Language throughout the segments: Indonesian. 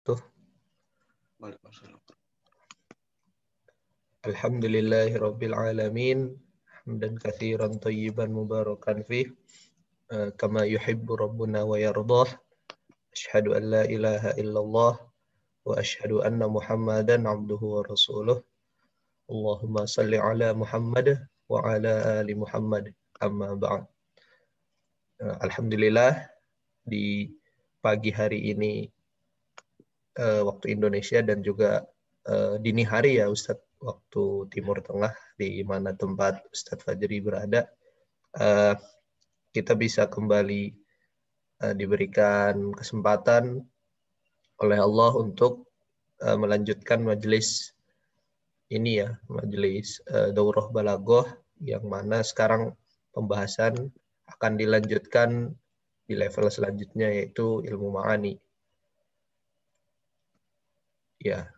Tuh. Waalaikumsalam. Alhamdulillahirabbil alamin. Hamdan katsiran thayyiban mubarakan fih. Kama yuhibbu rabbuna wa yardah. Asyhadu an la ilaha illallah wa asyhadu anna Muhammadan abduhu wa rasuluh. Allahumma salli ala Muhammad wa ala ali Muhammad. Amma ba'd. Alhamdulillah di pagi hari ini waktu Indonesia dan juga dini hari ya Ustadz, waktu Timur Tengah di mana tempat Ustadz Fajri berada, kita bisa kembali diberikan kesempatan oleh Allah untuk melanjutkan majelis ini ya, majelis Daurah Balaghah, yang mana sekarang pembahasan akan dilanjutkan di level selanjutnya, yaitu ilmu ma'ani. Ya,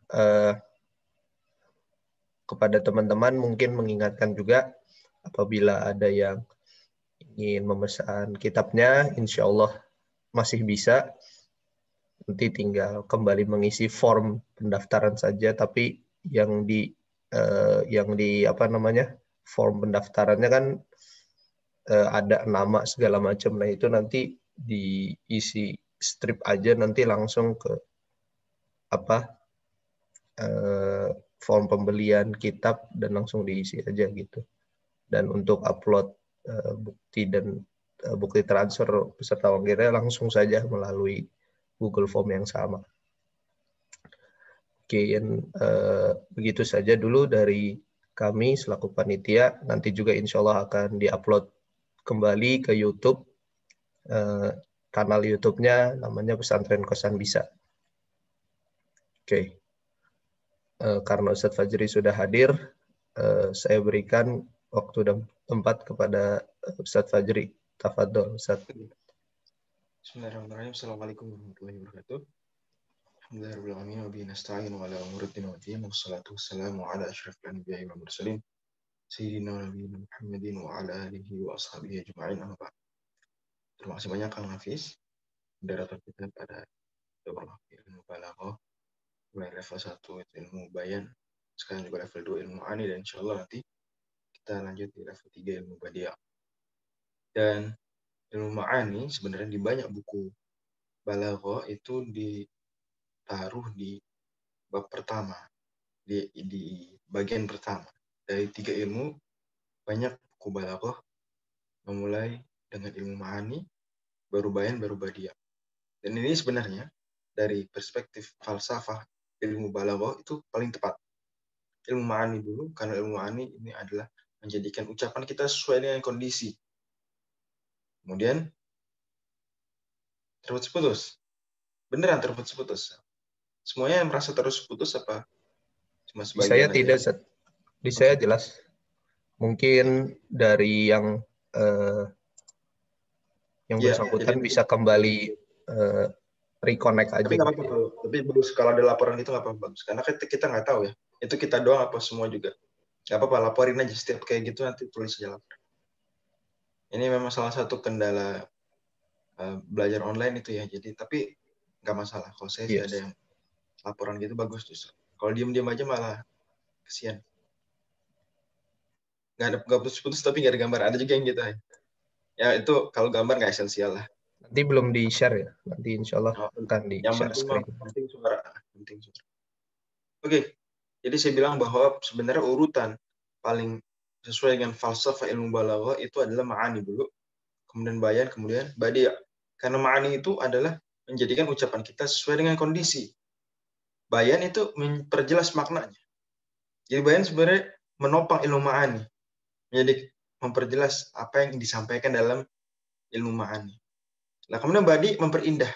kepada teman-teman mungkin mengingatkan juga, apabila ada yang ingin memesan kitabnya, insya Allah masih bisa. Nanti tinggal kembali mengisi form pendaftaran saja, tapi yang di form pendaftarannya kan ada nama segala macam. Nah itu nanti diisi strip aja, nanti langsung ke form pembelian kitab dan langsung diisi aja gitu. Dan untuk upload bukti dan bukti transfer peserta ongkirnya langsung saja melalui Google Form yang sama. Oke, begitu saja dulu dari kami selaku panitia. Nanti juga insya Allah akan diupload kembali ke YouTube. Kanal YouTube-nya namanya Pesantren Kosan Bisa. Oke. Karena Ustadz Fajri sudah hadir, saya berikan waktu dan tempat kepada Ustadz Fajri. Tafadhol, Ustadz. Bismillahirrahmanirrahim. Assalamualaikum warahmatullahi wabarakatuh. Alhamdulillahirrahmanirrahim. Wa bihi nasta'in wa ala umuri din wa din. Wassalatu wassalamu ala asyrafil anbiya'i wal mursalin. Sayyidina wa nabiyina Muhammadin wa ala alihi wa ashabihi ajma'in. Amma ba'd. Terima kasih banyak Kang Hafiz, moderator kita pada Daurah Ilmu Balaghah. Mulai level 1 itu ilmu bayan, sekarang juga level 2 ilmu ma'ani, dan insyaallah nanti kita lanjut di level 3 ilmu badiah. Dan ilmu ma'ani sebenarnya di banyak buku balaghah itu ditaruh di bab pertama, di bagian pertama. Dari 3 ilmu, banyak buku balaghah memulai dengan ilmu ma'ani, baru bayan, baru badiah. Dan ini sebenarnya dari perspektif falsafah, ilmu balaghah itu paling tepat. Ilmu ma'ani dulu, karena ilmu ma'ani ini adalah menjadikan ucapan kita sesuai dengan kondisi. Kemudian terputus-putus. Beneran terputus-putus. Semuanya yang merasa terputus apa? Cuma sebagian Saya aja. tidak, di saya jelas. Mungkin dari yang bersangkutan bisa kembali reconnect aja. Tapi nggak apa-apa kalau, tapi bagus kalau ada laporan itu nggak apa-apa, bagus. Karena kita nggak tahu ya. Itu kita doang apa semua juga. Nggak apa-apa, laporin aja setiap kayak gitu, nanti tulis aja laporan. Ini memang salah satu kendala belajar online itu ya. Jadi tapi nggak masalah. Kalau saya sih ada yang laporan gitu bagus justru. Kalau diem-diem aja malah kesian. Nggak putus-putus tapi nggak ada gambar. Ada juga yang gitu ya. Ya itu kalau gambar nggak esensial lah. Nanti belum di-share ya. Nanti insya Allah akan di-share screen. Penting suara. Oke. Jadi saya bilang bahwa sebenarnya urutan paling sesuai dengan falsafah ilmu balaghah itu adalah ma'ani dulu, kemudian bayan, kemudian badiah. Karena ma'ani itu adalah menjadikan ucapan kita sesuai dengan kondisi. Bayan itu memperjelas maknanya. Jadi bayan sebenarnya menopang ilmu ma'ani. Menjadi memperjelas apa yang disampaikan dalam ilmu ma'ani. Nah, kemudian badi memperindah.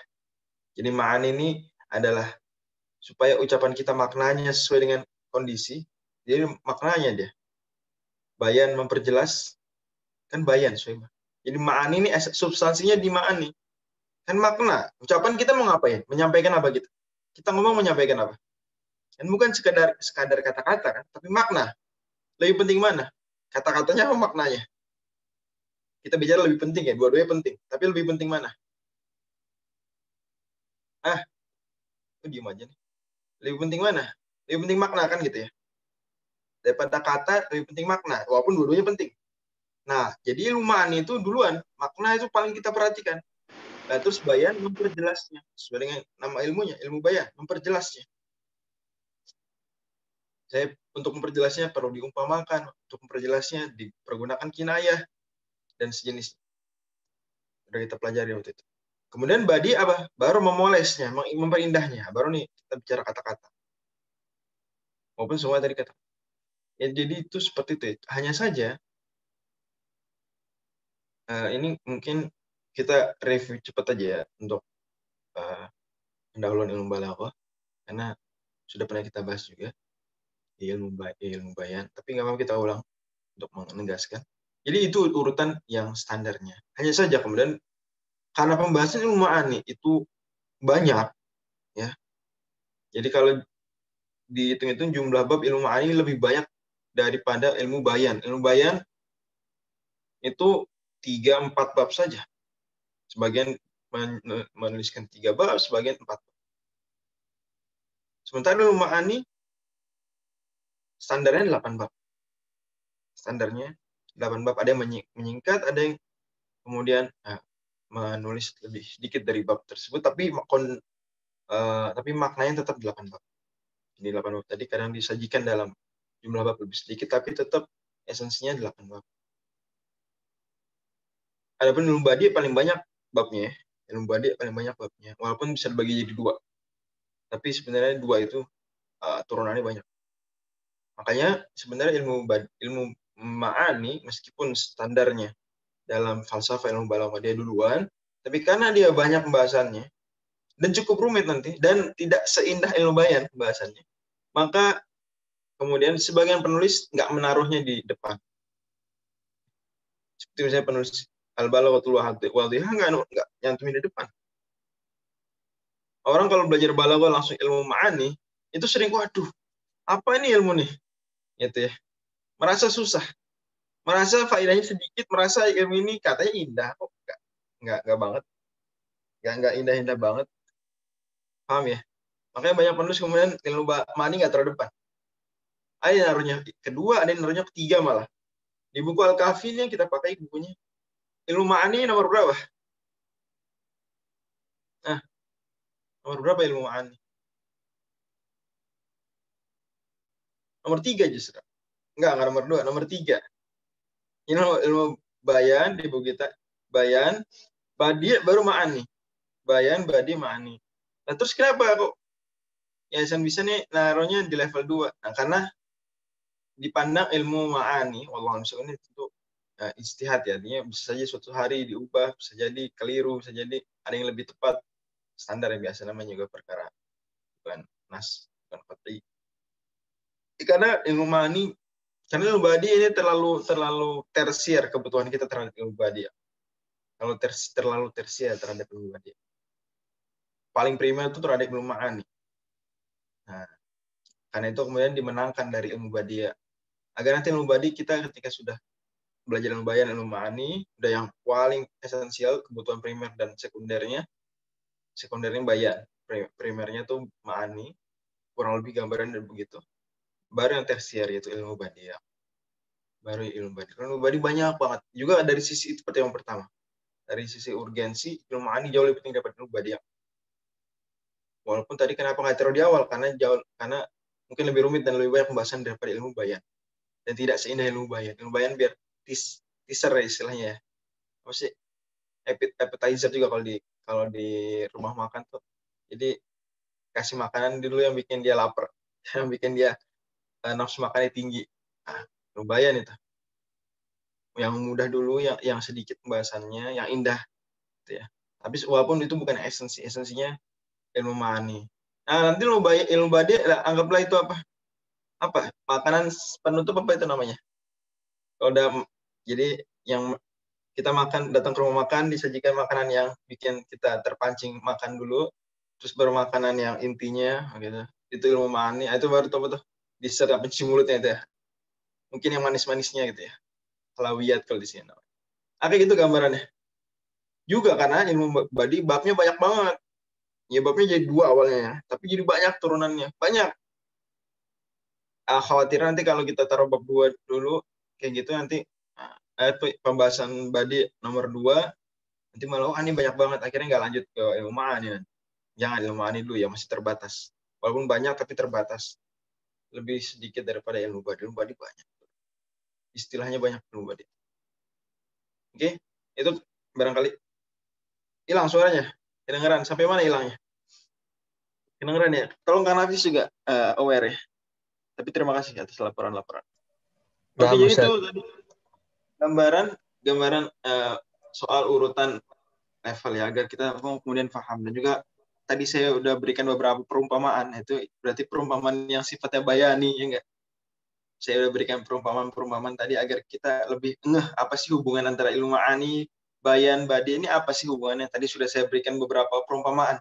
Jadi ma'ani ini adalah supaya ucapan kita maknanya sesuai dengan kondisi. Jadi maknanya dia. Bayan memperjelas, kan bayan. Jadi ma'ani ini substansinya di ma'ani. Kan makna. Ucapan kita mau ngapain? Menyampaikan apa gitu? Kita ngomong menyampaikan apa? Kan bukan sekadar kata-kata kan, tapi makna. Lebih penting mana? Kata-katanya apa maknanya? Kita bicara lebih penting ya, dua-duanya penting. Tapi lebih penting mana? Diem aja nih. Lebih penting mana? Lebih penting makna kan gitu ya. Daripada kata lebih penting makna, walaupun dua-duanya penting. Nah, jadi ilmu ma'ani itu duluan, makna itu paling kita perhatikan. Nah, terus bayan memperjelasnya sesuai dengan nama ilmunya, ilmu bayan, memperjelasnya. Saya untuk memperjelasnya perlu diumpamakan, untuk memperjelasnya dipergunakan kinayah dan sejenis. Sudah kita pelajari waktu itu. Kemudian badi apa? Baru memolesnya, memperindahnya. Baru nih kita bicara kata-kata. Maupun semua tadi kata. Ya, jadi itu seperti itu. Hanya saja ini mungkin kita review cepat aja ya untuk pendahuluan ilmu balaghah, karena sudah pernah kita bahas juga di ilmu bayan. Tapi nggak apa-apa kita ulang untuk menegaskan. Jadi itu urutan yang standarnya. Hanya saja kemudian karena pembahasan ilmu ma'ani itu banyak, ya. Jadi kalau dihitung-hitung jumlah bab ilmu ma'ani lebih banyak daripada ilmu bayan. Ilmu bayan itu 3-4 bab saja. Sebagian menuliskan 3 bab, sebagian 4 bab. Sementara ilmu ma'ani standarnya 8 bab. Standarnya 8 bab. Ada yang menyingkat, ada yang kemudian menulis lebih sedikit dari bab tersebut, tapi maknanya tetap 8 bab. Ini 8 bab tadi kadang disajikan dalam jumlah bab lebih sedikit, tapi tetap esensinya 8 bab. Adapun ilmu badi paling banyak babnya. Ilmu badi paling banyak babnya. Walaupun bisa dibagi jadi 2. Tapi sebenarnya 2 itu turunannya banyak. Makanya sebenarnya ilmu ma'ani meskipun standarnya dalam falsafah ilmu balaghah dia duluan, tapi karena dia banyak pembahasannya dan cukup rumit nanti dan tidak seindah ilmu bayan pembahasannya, maka kemudian sebagian penulis nggak menaruhnya di depan. Seperti misalnya penulis Al-Balaghatul Wadhihah nggak nyantumin di depan. Orang kalau belajar balaghah langsung ilmu ma'ani, itu sering, waduh, apa ini ilmu nih? Gitu ya. Merasa susah. Merasa faedahnya sedikit, merasa ilmu ini katanya indah. Kok enggak banget. Enggak indah-indah banget. Paham ya? Makanya banyak penulis kemudian ilmu ma'ani nggak terdepan. Ada yang naruhnya kedua, ada yang naruhnya ketiga malah. Di buku Al-Kahfi yang kita pakai bukunya. Ilmu ma'ani nomor berapa? Nah, nomor berapa ilmu ma'ani? Nomor 3 justru. Enggak nomor 2, nomor 3. Ini ilmu bayan di buku kita. Bayan, badi baru ma'ani. Bayan, badi, ma'ani. Nah, terus kenapa kok Yayasan bisa nih naruhnya di level 2? Nah, karena dipandang ilmu ma'ani, wallahualam ini tentu ijtihad ya. Artinya bisa saja suatu hari diubah, bisa jadi keliru, bisa jadi ada yang lebih tepat. Standar yang biasa namanya juga perkara bukan nas, bukan qat'i. Karena ilmu ma'ani, karena ilmu badi ini terlalu tersier kebutuhan kita terhadap ilmu badi. Terlalu tersier terhadap ilmu badi. Paling primer itu terhadap ilmu ma'ani. Nah, karena itu kemudian dimenangkan dari ilmu badi. Agar nanti ilmu badi kita ketika sudah belajar ilmu bayan, ilmu ma'ani, udah yang paling esensial kebutuhan primer dan sekundernya bayan, primernya tuh ma'ani, kurang lebih gambaran dan begitu. Baru yang tersier yaitu ilmu badi. Baru ilmu badi. Ilmu badi banyak banget. Juga dari sisi itu seperti yang pertama. Dari sisi urgensi, ilmu ma'ani jauh lebih penting daripada ilmu badi. Walaupun tadi kenapa nggak taruh di awal, karena mungkin lebih rumit dan lebih banyak pembahasan daripada ilmu bayan. Dan tidak seindah ilmu bayan. Ilmu bayan biar teaser istilahnya ya. Apa sih? Appetizer juga kalau di rumah makan tuh. Jadi kasih makanan dulu yang bikin dia lapar, yang bikin dia nafsu makannya tinggi. Nah, ilmu bayan itu. Yang mudah dulu, yang sedikit pembahasannya, yang indah gitu ya. Tapi walaupun itu bukan esensinya ilmu ma'ani. Nah, nanti ilmu badi anggaplah itu apa? Makanan penutup apa itu namanya? Kalau jadi yang kita datang ke rumah makan, disajikan makanan yang bikin kita terpancing makan dulu, terus baru makanan yang intinya gitu. Itu ilmu ma'ani. Itu baru apa tuh? Diserap pencuci mulutnya itu ya. Mungkin yang manis-manisnya gitu ya. Halawiyat kalau di sini. Kayak gitu gambarannya. Juga karena ilmu badi babnya banyak banget. Ya babnya jadi 2 awalnya ya, tapi jadi banyak turunannya, banyak. Khawatir nanti kalau kita taruh bab 2 dulu kayak gitu nanti pembahasan badi nomor 2 nanti malah ini banyak banget, akhirnya nggak lanjut ke ilmu ma'ani. Jangan ilmu ma'ani dulu ya, masih terbatas. Walaupun banyak tapi terbatas. Lebih sedikit daripada ilmu badi. Ilmu badi banyak. Istilahnya banyak ilmu badi. Oke, itu barangkali hilang suaranya. Kedengeran sampai mana hilangnya? Kedengeran ya. Tolong Kak Nafis juga aware ya. Tapi terima kasih atas laporan-laporan. Oke, jadi itu tadi gambaran soal urutan level ya, agar kita kemudian paham. Dan juga tadi saya udah berikan beberapa perumpamaan, itu berarti perumpamaan yang sifatnya bayani, ya enggak? Saya udah berikan perumpamaan tadi agar kita lebih ngeh apa sih hubungan antara ilmu ma'ani, bayan, badi ini apa sih hubungannya. Tadi sudah saya berikan beberapa perumpamaan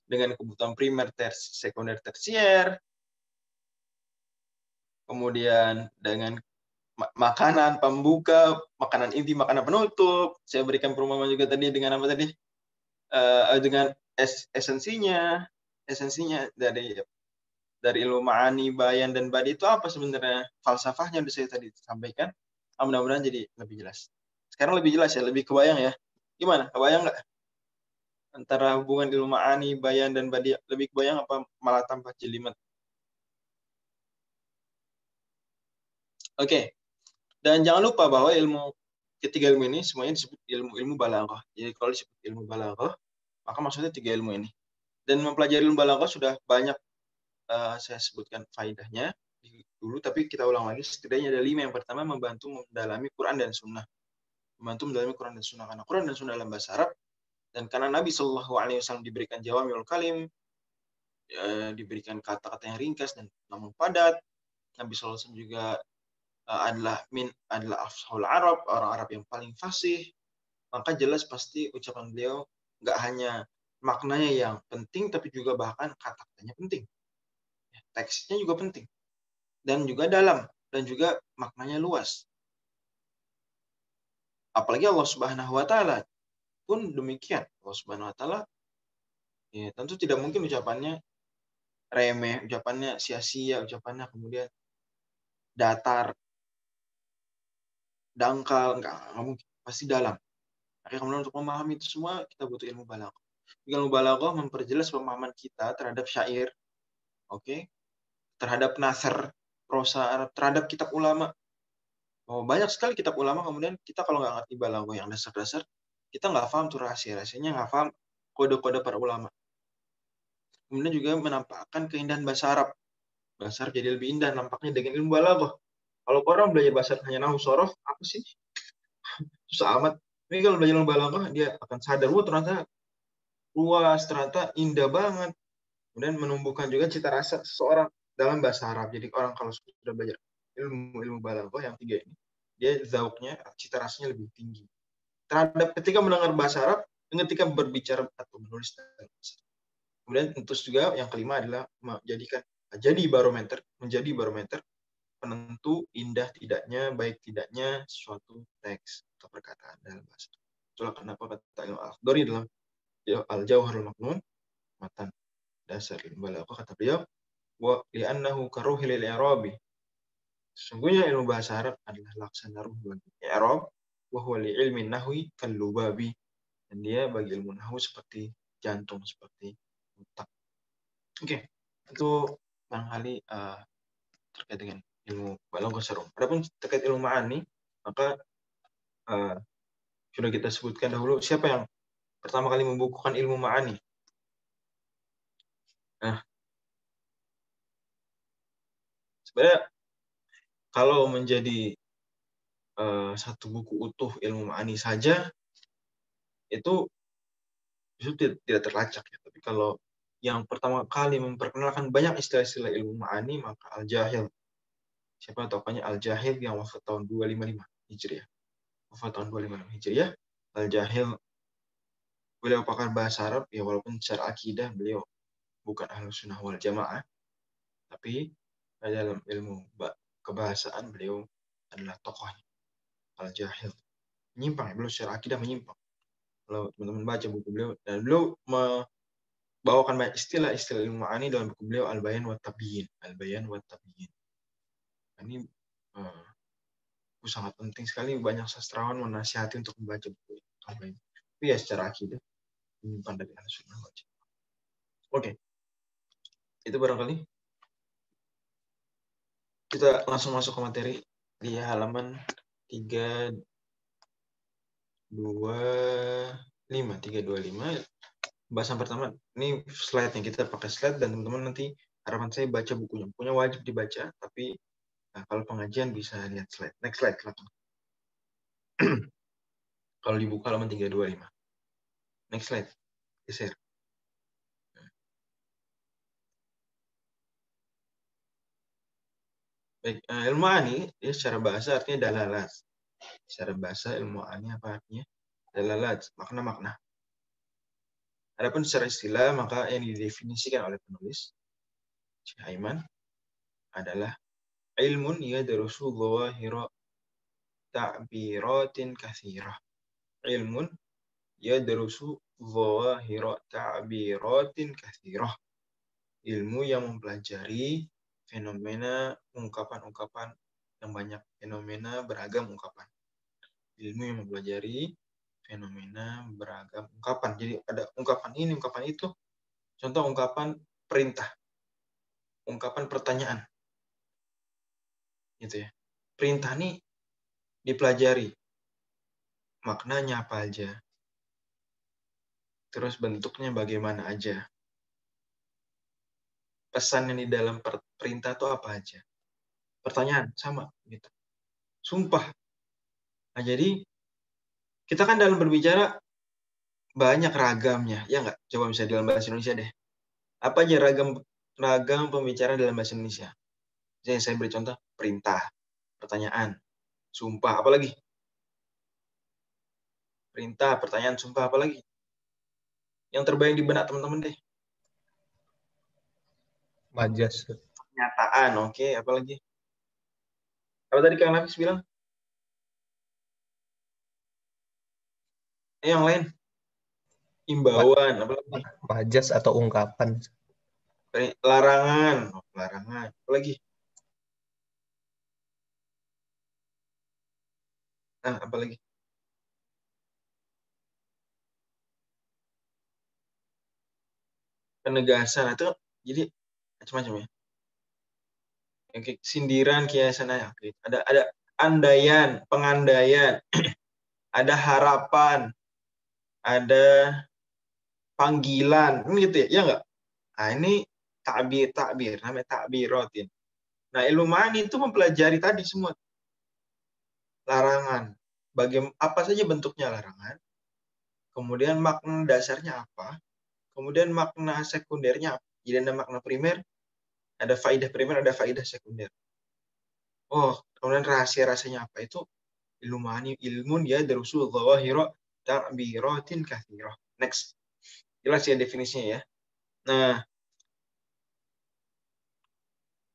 dengan kebutuhan primer, sekunder, tersier, kemudian dengan makanan pembuka, makanan inti, makanan penutup. Saya berikan perumpamaan juga tadi dengan apa tadi? Dengan esensinya dari ilmu ma'ani, bayan, dan badi itu apa sebenarnya falsafahnya yang saya tadi sampaikan. Mudah-mudahan jadi lebih jelas. Sekarang lebih jelas ya, lebih kebayang ya. Gimana? Kebayang nggak? Antara hubungan ilmu ma'ani, bayan, dan badi, lebih kebayang apa malah tampak jelimet? Oke. Dan jangan lupa bahwa ketiga ilmu ini semuanya disebut ilmu balaghah. Jadi kalau disebut ilmu balaghah, maka maksudnya 3 ilmu ini. Dan mempelajari ilmu balaghah sudah banyak saya sebutkan faedahnya dulu, tapi kita ulang lagi. Setidaknya ada 5. Yang pertama, membantu mendalami Quran dan Sunnah. Membantu mendalami Quran dan Sunnah, karena Quran dan Sunnah dalam bahasa Arab, dan karena Nabi SAW diberikan jawamiul kalim, diberikan kata-kata yang ringkas dan namun padat. Nabi SAW juga adalah afsahul Arab, orang Arab yang paling fasih. Maka jelas pasti ucapan beliau nggak hanya maknanya yang penting, tapi juga bahkan kata-katanya penting. Teksnya juga penting. Dan juga dalam. Dan juga maknanya luas. Apalagi Allah Subhanahu wa Ta'ala pun demikian. Allah Subhanahu wa Ta'ala ya, tentu tidak mungkin ucapannya remeh, ucapannya sia-sia, ucapannya kemudian datar, dangkal, enggak mungkin, pasti dalam. Akhirnya kemudian untuk memahami itu semua kita butuh ilmu balaghah. Ilmu balaghah memperjelas pemahaman kita terhadap syair, terhadap nasr, prosa Arab, terhadap kitab ulama. Banyak sekali kitab ulama, kemudian kita kalau nggak ngerti balaghah yang dasar-dasar, kita nggak paham tuh rahasia-rahasianya, nggak paham kode-kode para ulama. Kemudian juga menampakkan keindahan bahasa Arab. Bahasa Arab jadi lebih indah nampaknya dengan ilmu balaghah. Kalau orang belajar bahasa Arab hanya nahwu sorof, apa sih? Susah amat. Tapi kalau belajar ilmu balaghah, dia akan sadar, ternyata luas, ternyata indah banget. Kemudian menumbuhkan juga cita rasa seseorang dalam bahasa Arab. Jadi orang kalau sudah belajar ilmu balaghah yang 3 ini, dia zauknya, cita rasanya lebih tinggi. Terhadap ketika mendengar bahasa Arab, dan ketika berbicara atau menulis dalam bahasa Arab. Kemudian tentu juga yang kelima adalah menjadi barometer penentu indah tidaknya, baik tidaknya suatu teks atau perkataan dalam bahasa Arab. Itulah kenapa kata Imam Al-Akhdari dalam Al-Jauharul Maknun, matan dasar ilmu balaghah, kata beliau, wa li'annahu karuhil i'rabi. Sesungguhnya ilmu bahasa Arab adalah laksana ruh bagi i'rab, wa huwa li ilmi nahwi kallubabi. Dan dia bagi ilmu nahwu seperti jantung, seperti otak. Oke, itu barangkali terkait dengan ilmu balaghah secara umum. Adapun terkait ilmu ma'ani, maka sudah kita sebutkan dahulu siapa yang pertama kali membukukan ilmu ma'ani. Nah, sebenarnya kalau menjadi satu buku utuh ilmu ma'ani saja itu tidak terlacak ya. Tapi kalau yang pertama kali memperkenalkan banyak istilah-istilah ilmu ma'ani, maka Al-Jahil. Siapa tokohnya? Al-Jahil yang wafat tahun 255 Hijriah. Wafat tahun 255 Hijriah. Al-Jahil, beliau pakar bahasa Arab, ya walaupun secara akidah beliau bukan Ahlus Sunnah wal Jamaah, tapi dalam ilmu kebahasaan beliau adalah tokohnya. Al-Jahil. Menyimpang, beliau secara akidah menyimpang. Kalau teman-teman baca buku beliau, dan beliau bawakan banyak istilah-istilah ilmu ma'ani dalam buku beliau Al-Bayan wa Tabyin. Al-Bayan wa Tabyin. Ini sangat penting sekali, banyak sastrawan menasihati untuk membaca buku Al-Bayan. Tapi ya secara akidah menyimpan dari Ahlussunnah wal Jamaah. Oke. Itu barangkali. Kita langsung masuk ke materi di halaman 325. Bahasan pertama, ini slide-nya, kita pakai slide dan teman-teman nanti harapan saya baca bukunya. Bukunya wajib dibaca, tapi kalau pengajian bisa lihat slide. Next slide, silakan. Kalau dibuka halaman 325. Next slide, geser. Baik, ilmu ani ya secara bahasa artinya dalalat. Secara bahasa ilmu ani apa artinya? Dalalat, makna-makna. Adapun secara istilah, maka yang didefinisikan oleh penulis Syekh Aiman adalah ilmun yadrusu dhawahira ta'biratin katsirah. Ilmun yadrusu dhawahira ta'biratin katsirah. Ilmu yang mempelajari fenomena ungkapan-ungkapan yang banyak, fenomena beragam ungkapan. Ilmu yang mempelajari fenomena beragam ungkapan. Jadi ada ungkapan ini, ungkapan itu. Contoh ungkapan perintah, ungkapan pertanyaan. Gitu ya. Perintah ini dipelajari. Maknanya apa aja. Terus bentuknya bagaimana aja. Pesan yang di dalam perintah itu apa aja. Pertanyaan sama gitu. Sumpah. Nah, jadi kita kan dalam berbicara banyak ragamnya, ya nggak? Coba misalnya dalam bahasa Indonesia deh. Apa aja ragam pembicaraan dalam bahasa Indonesia? Jadi saya beri contoh, perintah, pertanyaan, sumpah, apa lagi? Perintah, pertanyaan, sumpah, apa lagi? Yang terbayang di benak teman-teman deh. Majas. Pernyataan, oke, apa lagi? Apa tadi Kang Nafis bilang? Yang lain? Imbauan, apa lagi? Majas atau ungkapan. Larangan, larangan, apa lagi? Nah, apa lagi? Penegasan, itu jadi macam-macam ya. Oke, sindiran, kiasan, ada andaian, pengandaian, ada harapan, ada panggilan, gitu ya, ya nggak? Nah, ini takbir, namanya takbiratin. Nah, ilmu ma'ani itu mempelajari tadi semua. Larangan, apa saja bentuknya larangan, kemudian makna dasarnya apa, kemudian makna sekundernya apa. Jadi ada makna primer, ada faidah primer, ada faidah sekunder. Oh, kemudian rahasia-rahasianya apa? Itu ilmu ma'ani, ilmun ya darusul dhawahira ta'biratin kathirah. Next. Jelas ya definisinya ya. Nah,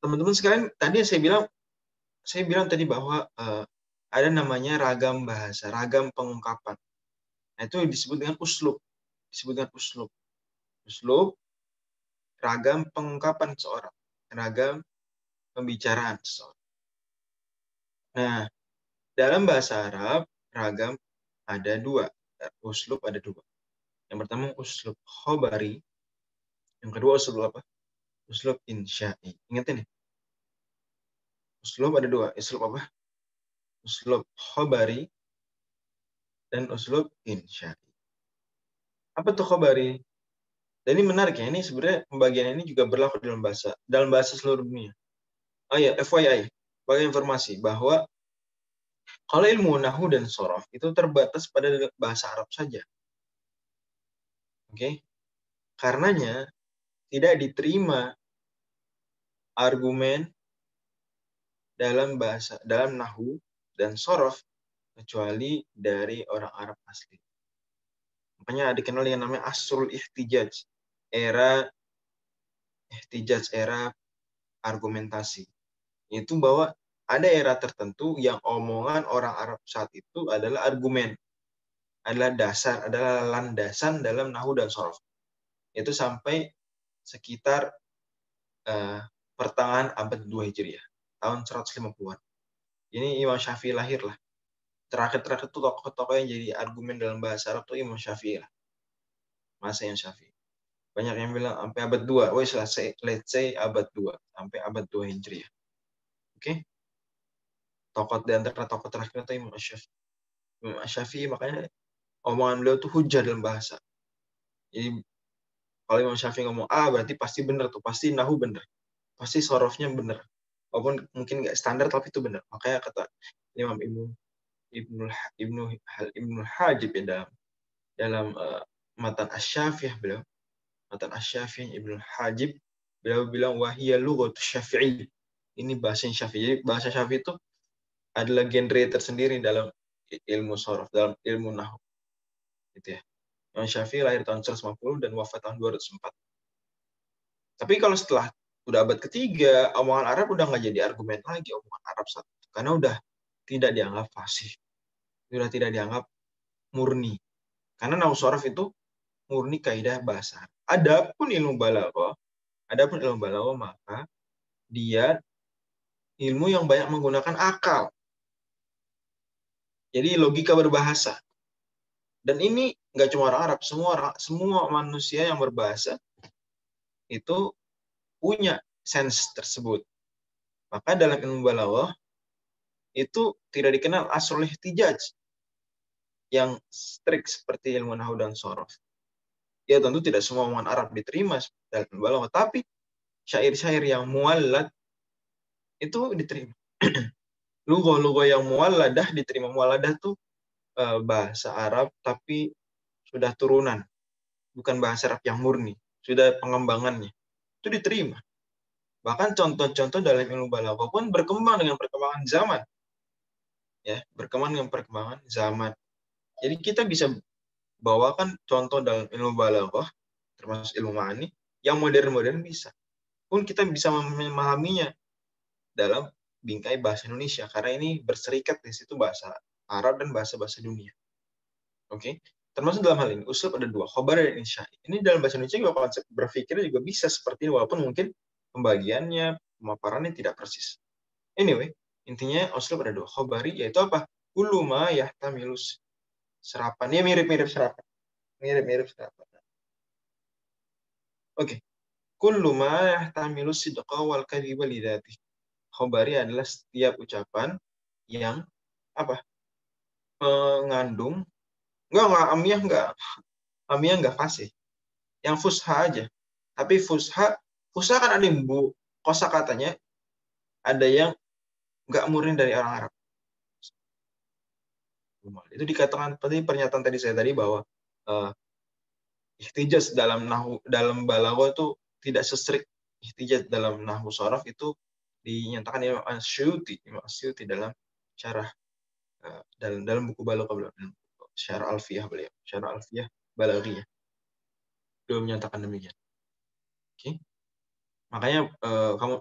teman-teman sekalian, tadi saya bilang tadi bahwa ada namanya ragam bahasa, ragam pengungkapan. Nah, itu disebut dengan uslub. Uslub, ragam pengungkapan seseorang, ragam pembicaraan seseorang. Nah, dalam bahasa Arab, ragam ada dua. Uslub ada dua. Yang pertama uslub khobari. Yang kedua uslub apa? Uslub insya'i. Ingat ini. Uslub ada dua. Uslub apa? Uslub khobari dan uslub insya'i. Apa tuh khobari? Dan ini menarik ya. Ini sebenarnya pembagian ini juga berlaku dalam bahasa seluruh dunia. Oh ya, FYI, sebagai informasi bahwa kalau ilmu nahwu dan sorof itu terbatas pada bahasa Arab saja. Oke? Karenanya tidak diterima argumen dalam nahwu dan sorof kecuali dari orang Arab asli. Makanya dikenal dengan namanya asrul ihtijaj, era argumentasi. Itu bahwa ada era tertentu yang omongan orang Arab saat itu adalah argumen, adalah dasar, adalah landasan dalam nahwu dan sorof. Itu sampai sekitar pertengahan abad 2 Hijriah, tahun 150-an. Ini Imam Syafi'i lahir lah. Terakhir-terakhir tuh tokoh-tokoh yang jadi argumen dalam bahasa Arab tuh Imam Syafi'i lah. Masa yang Syafi'i. Banyak yang bilang sampai abad 2. Let's say abad 2. Sampai abad 2 Hijriah. Oke? Tokoh di antara tokoh terakhir itu Imam Syafi'i. Imam Syafi'i makanya omongan beliau tuh hujah dalam bahasa. Jadi kalau Imam Syafi'i ngomong A berarti pasti benar tuh, pasti nahu benar, pasti sorofnya benar, walaupun mungkin nggak standar tapi itu benar. Makanya kata Imam Ibnul Hajib ya dalam matan Asy-Syafi'iyah beliau, matan Asy-Syafi'iyah Ibnul Hajib, beliau bilang wahiyya lughatu Syafi'i. Ini bahasa Syafi'i. Jadi bahasa Syafi'i itu adalah genre tersendiri dalam ilmu sorof, dalam ilmu nahwu. Gitu ya. Imam Syafi'i lahir tahun 150 dan wafat tahun 204. Tapi kalau setelah udah abad ketiga, omongan Arab udah nggak jadi argumen lagi, omongan Arab satu. Karena udah tidak dianggap fasih. Sudah tidak dianggap murni. Karena nahwu sorof itu murni kaidah bahasa. Adapun ilmu balaghah maka dia ilmu yang banyak menggunakan akal. Jadi logika berbahasa. Dan ini nggak cuma orang Arab, semua manusia yang berbahasa itu punya sense tersebut. Maka dalam ilmu balaghah itu tidak dikenal asrul ihtijaj yang strict seperti ilmu nahwu dan sorof. Ya tentu tidak semua omongan Arab diterima dalam ilmu balaghah, tapi syair-syair yang muallad itu diterima. Lugha-lugha yang mualladah diterima. Mualladah tuh bahasa Arab tapi sudah turunan, bukan bahasa Arab yang murni, sudah pengembangannya. Itu diterima. Bahkan contoh-contoh dalam ilmu balaghah pun berkembang dengan perkembangan zaman. Ya, berkembang dengan perkembangan zaman. Jadi kita bisa bawakan contoh dalam ilmu balaghah, termasuk ilmu ma'ani, yang modern-modern bisa. Pun kita bisa memahaminya dalam bingkai bahasa Indonesia, karena ini berserikat di situ bahasa Arab dan bahasa-bahasa dunia. Oke? Termasuk dalam hal ini, uslub ada dua, khobar dan insya'i. Ini dalam bahasa Indonesia juga konsep berpikirnya juga bisa seperti ini, walaupun mungkin pembagiannya, pemaparannya tidak persis. Anyway, intinya uslub ada dua. Khobari yaitu apa? Kullu ma yahtamilus serapan. Ini mirip-mirip serapan. Mirip-mirip serapan. Oke. Kullu ma yahtamilus sidqa wal kadhiba lidzati. Khobari adalah setiap ucapan yang apa? Mengandung amiyah enggak fasih. Yang fusha aja. Tapi fusha kan ada yang kosakatanya ada yang enggak murni dari orang Arab. Itu dikatakan tadi pernyataan tadi saya tadi bahwa ihtijaz dalam balaghah itu tidak sestrik ihtijaz dalam nahwu sharaf itu dinyatakan Imam Asyuti dalam syarah dalam buku balaghah syarah alfiyah beliau, syarah alfiyah balaghiyah. Beliau menyatakan demikian. Oke. Makanya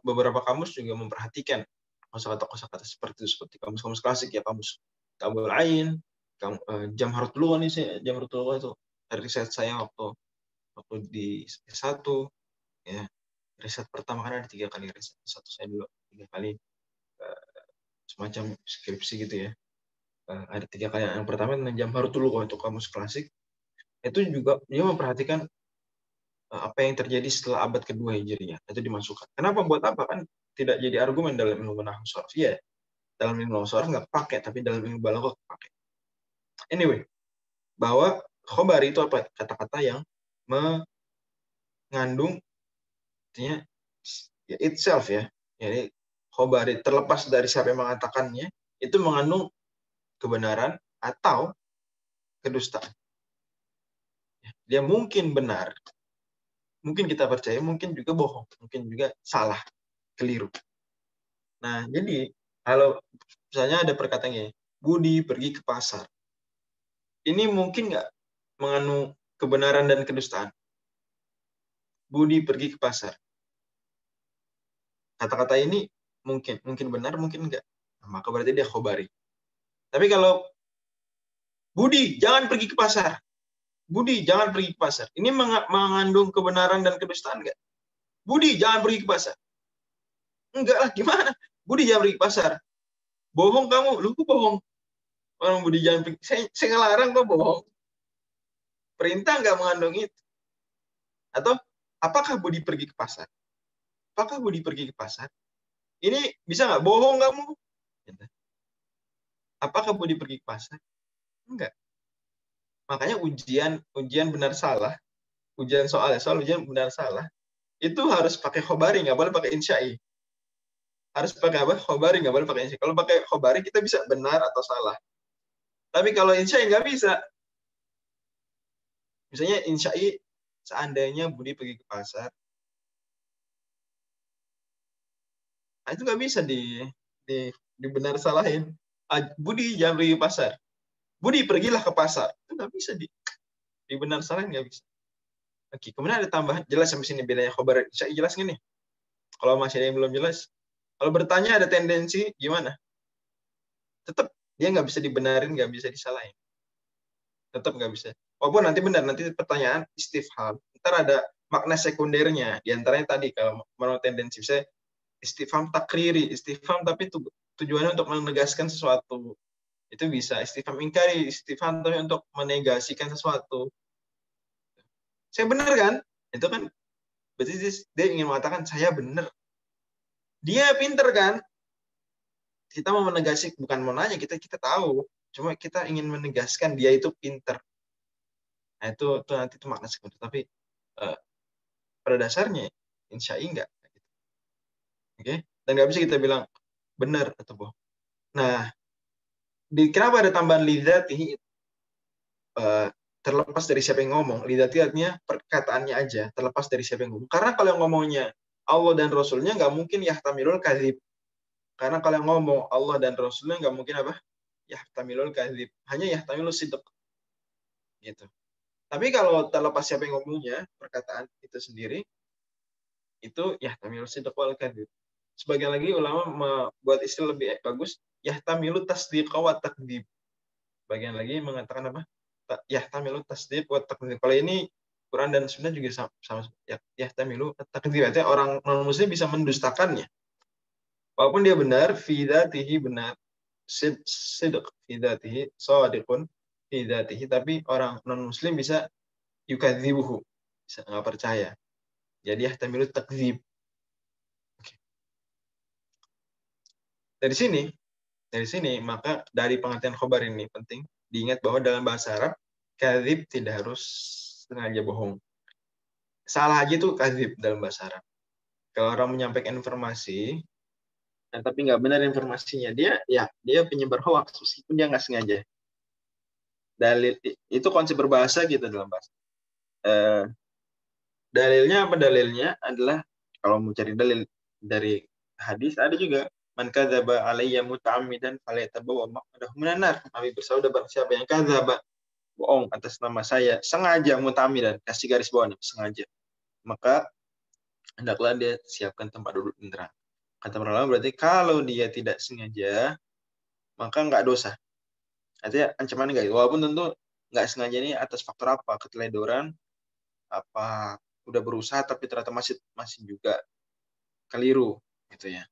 beberapa kamus juga memperhatikan kosakata seperti kamus-kamus klasik ya, kamus Tabul Ain, Jamharut Lughah nih, Jamharut Lughah itu riset saya waktu di S1 ya. Riset pertama kan ada 3 kali riset. Satu saya dulu 3 kali semacam skripsi gitu ya. Ada 3 kali. Yang pertama tentang Jamharut Lughah itu kamus klasik. Itu juga dia memperhatikan apa yang terjadi setelah abad kedua Hijriah. Itu dimasukkan. Kenapa? Buat apa? Kan tidak jadi argumen dalam ilmu nahwu sharaf. Ya, dalam ilmu nahwu sharaf nggak pakai, tapi dalam ilmu balaghah pakai. Anyway, bahwa khobari itu apa? Kata-kata yang mengandung artinya ya itself ya. Jadi khobari terlepas dari siapa yang mengatakannya, itu mengandung kebenaran atau kedustaan. Dia mungkin benar, mungkin kita percaya, mungkin juga bohong, mungkin juga salah, keliru. Nah, jadi kalau misalnya ada perkataannya, Budi pergi ke pasar. Ini mungkin nggak mengandung kebenaran dan kedustaan? Budi pergi ke pasar. Kata-kata ini mungkin benar, mungkin enggak. Nah, maka berarti dia khobari. Tapi kalau Budi jangan pergi ke pasar, Budi, jangan pergi ke pasar. Ini mengandung kebenaran dan kedustaan nggak? Budi, jangan pergi ke pasar. Enggak lah, gimana? Budi, jangan pergi ke pasar. Bohong kamu, lu kok bohong. Orang Budi jangan pergi. Saya ngelarang kok bohong. Perintah nggak mengandung itu. Atau apakah Budi pergi ke pasar? Apakah Budi pergi ke pasar? Ini bisa nggak? Bohong kamu. Apakah Budi pergi ke pasar? Enggak. Makanya ujian benar salah, ujian soal ujian benar salah, itu harus pakai khobari, nggak boleh pakai insya'i. Harus pakai apa? Khobari, nggak boleh pakai insya'i. Kalau pakai khobari kita bisa benar atau salah. Tapi kalau insya'i nggak bisa. Misalnya insya'i, seandainya Budi pergi ke pasar, nah itu nggak bisa dibenar salahin. Budi jangan pergi ke pasar. Budi pergilah ke pasar. Itu nggak bisa dibenar salahin, nggak bisa. Oke, kemudian ada tambahan. Jelas sampai sini bedanya khobar dan insya'i, jelas nggak nih? Kalau masih ada yang belum jelas. Kalau bertanya ada tendensi, gimana? Tetap dia nggak bisa dibenarin, nggak bisa disalahin. Tetap nggak bisa. Walaupun nanti benar, nanti pertanyaan istifham. Ntar ada makna sekundernya. Di antaranya tadi, kalau menurut tendensi, saya istifham takriri, istifham tapi tujuannya untuk menegaskan sesuatu. Itu bisa. Istifham ingkari, istifham tapi untuk menegasikan sesuatu. Saya benar kan? Itu kan berarti dia ingin mengatakan saya benar. Dia pinter kan? Kita mau menegasi, bukan mau nanya, kita tahu. Cuma kita ingin menegaskan dia itu pinter. Nah, itu nanti itu makna sekunder. Tapi pada dasarnya insya'i enggak. Oke? Dan nggak bisa kita bilang benar atau bohong. Nah, kenapa ada tambahan lidzatihi? Terlepas dari siapa yang ngomong. Lidzati artinya perkataannya aja, terlepas dari siapa yang ngomong. Karena kalau yang ngomongnya Allah dan Rasulnya nggak mungkin yahtamilul kadzib. Karena kalau yang ngomong Allah dan Rasulnya nggak mungkin apa? Yahtamilul kadzib. Hanya yahtamilul sidq. Gitu. Tapi kalau terlepas siapa yang ngomongnya, perkataan itu sendiri, itu yahtamilu sidq wal kadzib. Sebagian lagi ulama membuat istilah lebih bagus, yahtamilu tasdiq wa takdzib. Bagian lagi mengatakan apa? Yahtamilu tasdiq wa takdzib. Kalau ini Quran dan Sunnah juga sama yahtamilu takdzib. Artinya orang non muslim bisa mendustakannya. Walaupun dia benar, fi dzatihi benar, sidq fi dzatihi, shadiqun fi dzatihi, tapi orang non muslim bisa yukadzibuhu, bisa nggak percaya. Jadi yahtamilu takdzib. Oke. Dari sini maka dari pengertian khobar ini penting diingat bahwa dalam bahasa Arab kadzib tidak harus sengaja bohong. Salah aja tuh kadzib dalam bahasa Arab. Kalau orang menyampaikan informasi tapi nggak benar informasinya, dia penyebar hoax meskipun dia nggak sengaja. Dalil itu konsep berbahasa gitu dalam bahasa. Dalilnya apa? Dalilnya adalah kalau mau cari dalil dari hadis ada juga man kadzaba alayya muta'ammidan falyatabawa maq'adahu minan nar. Nabi bersabda barang siapa yang kadzaba bohong atas nama saya sengaja muta'ammidan, kasih garis bawah nih, sengaja, maka hendaklah dia siapkan tempat duduk di neraka. Kata para ulama berarti kalau dia tidak sengaja maka nggak dosa. Artinya ancaman nggak, walaupun tentu nggak sengaja ini atas faktor apa, keteledoran, apa udah berusaha tapi ternyata masih juga keliru gitu ya.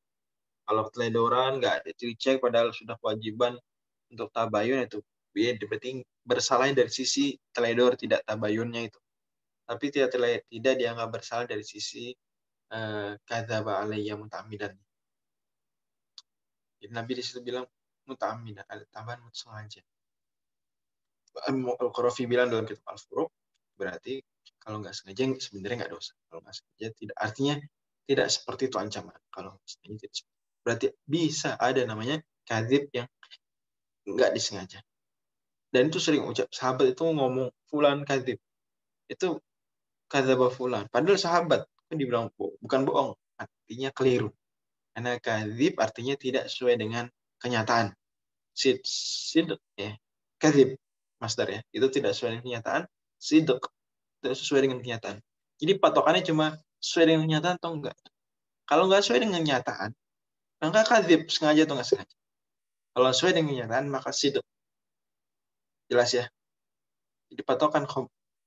Kalau keteledoran nggak dicek padahal sudah kewajiban untuk tabayun, itu berarti bersalahnya dari sisi teledor tidak tabayunnya itu. Tapi tidak dianggap bersalah dari sisi kadzaba alayya muta'ammidan. Nabi di situ bilang muta'ammidan, ada tambahan sengaja. Al-Qarafi bilang dalam kitab Al-Furuq, berarti kalau nggak sengaja sebenarnya nggak dosa. Kalau nggak sengaja tidak, artinya tidak seperti itu ancaman. Kalau sengaja tidak seperti itu. Berarti bisa ada namanya kadzib yang nggak disengaja. Dan itu sering ucap sahabat itu ngomong fulan kadzib. Itu kadzaba fulan. Padahal sahabat kan dibilang bukan bohong, artinya keliru. Karena kadzib artinya tidak sesuai dengan kenyataan. Sidq ya. Kadzib masdar ya. Itu tidak sesuai dengan kenyataan. Sidq tidak sesuai dengan kenyataan. Jadi patokannya cuma sesuai dengan kenyataan atau enggak. Kalau enggak sesuai dengan kenyataan, maka kadzib, sengaja atau enggak sengaja. Kalau sesuai dengan kenyataan, maka sidq. Jelas ya. Jadi patokan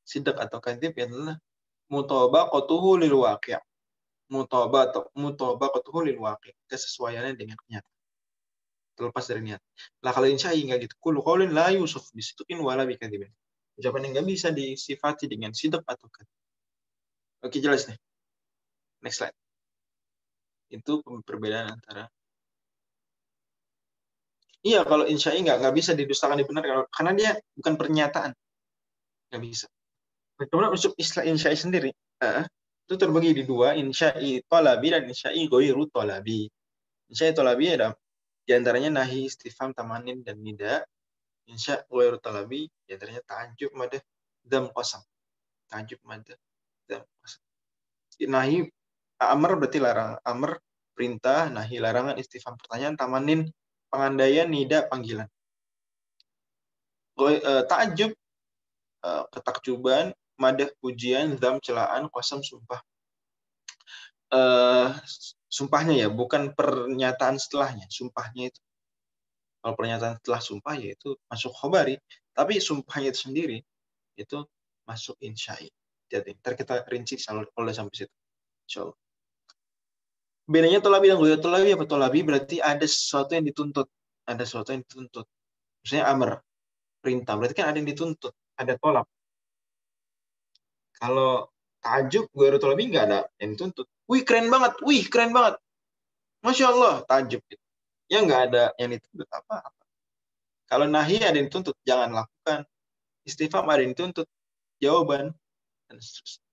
Sidak atau kadhib adalah mutabaqatuhu lil waqi'. Mutabaqatuhu lil waqi'. Kesesuaiannya dengan kenyataan. Terlepas dari niat. Lah kalau insya'i enggak gitu. Kullu qaulin la yusuf bisidqin wala bikadzibin. Ucapan yang enggak bisa disifati dengan sidak atau kadzib. Oke, jelas nih. Next slide. Itu perbedaan antara iya, kalau insya'i nggak bisa didustakan, dibenarkan karena dia bukan pernyataan, nggak bisa. Kemudian unsur istilah insya'i sendiri itu terbagi di dua, insya'i talabi dan insya'i ghairu talabi. Insya'i talabi ada diantaranya nahi, istifham, tamanin dan nida. Insya' ghairu talabi diantaranya ta'ajjub, madah, dzam, qasam. Ta'ajjub, madah, dzam, qasam. Nahi amr berarti larang, amr perintah, nahi larangan, istifham pertanyaan, tamanin pengandaian, nida panggilan. Ta'ajjub ketakjuban, madah pujian, dzam celaan, qasam sumpah. Sumpahnya ya, bukan pernyataan setelahnya, sumpahnya itu. Kalau pernyataan setelah sumpah yaitu masuk khabari, tapi sumpahnya itu sendiri itu masuk insya'i. Jadi, ntar kita rinci kalau udah sampai situ. Insyaallah. Bedanya tolabi dan ghairu tolabi apa? Tolabi berarti ada sesuatu yang dituntut. Ada sesuatu yang dituntut. Misalnya amr, perintah. Berarti kan ada yang dituntut. Ada tolab. Kalau ta'ajub, ghairu tolabi nggak ada yang dituntut. Wih, keren banget. Wih, keren banget. Masya Allah, ta'ajub. Gitu. Ya nggak ada yang dituntut apa-apa. Kalau nahi ada yang dituntut. Jangan lakukan. Istifham ada yang dituntut. Jawaban. Dan seterusnya.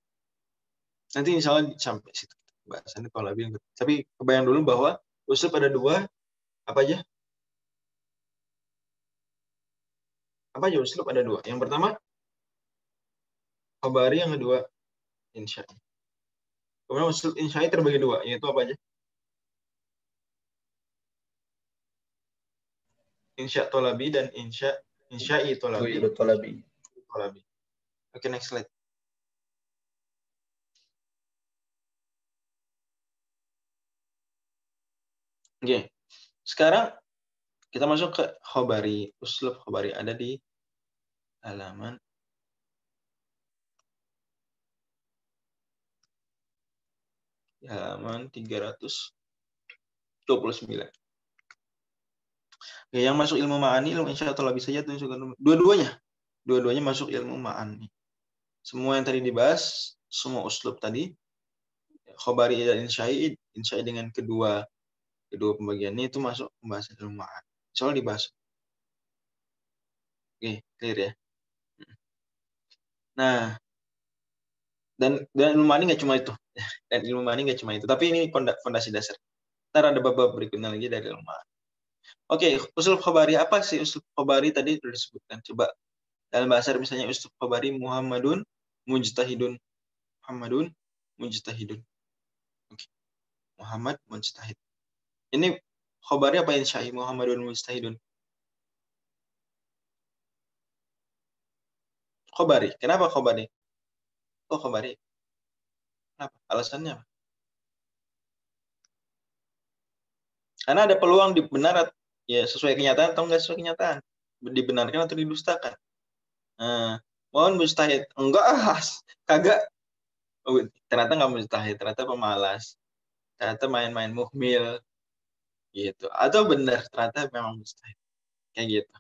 Nanti insya Allah sampai situ. Bahasannya tolabi. Tapi kebayang dulu bahwa usul ada dua. Apa aja? Apa aja usul ada dua? Yang pertama, khabari, yang kedua, insya'i. Kemudian usul insya'i terbagi dua, yaitu apa aja? Insya' tolabi dan insya'i tolabi. Tolabi. Oke, next slide. Oke, sekarang kita masuk ke khabari. Uslub khabari ada di halaman halaman 329. Oke, yang masuk ilmu ma'ani, ilmu insya' tolabi saja tuh dua-duanya masuk ilmu ma'ani. Semua yang tadi dibahas, semua uslub tadi, khabari dan insya'i dengan kedua pembagian ini itu masuk pembahasan ilmu ma'ani. Soal dibahas. Oke, clear ya. Nah, dan ilmu ma'ani nggak cuma itu. Dan ilmu ma'ani nggak cuma itu. Tapi ini fondasi dasar. Ntar ada bab berikutnya lagi dari ilmu ma'ani. Oke, usul khabari apa sih usul khabari tadi sudah disebutkan. Coba dalam bahasa Arab misalnya usul khabari Muhammadun mujtahidun. Muhammadun mujtahidun. Oke. Muhammad mujtahid. Ini khabari apa insya'i Muhammadun mujtahidun? Khabari. Kenapa khabari? Kok khabari? Kenapa? Alasannya apa? Karena ada peluang benar ya sesuai kenyataan atau enggak sesuai kenyataan. Dibenarkan atau didustakan. Mohon mujtahid. Enggak, kagak. Oh, ternyata enggak mujtahid, ternyata pemalas. Ternyata main-main muhmil. Gitu. Atau benar, ternyata memang mujtahid. Kayak gitu.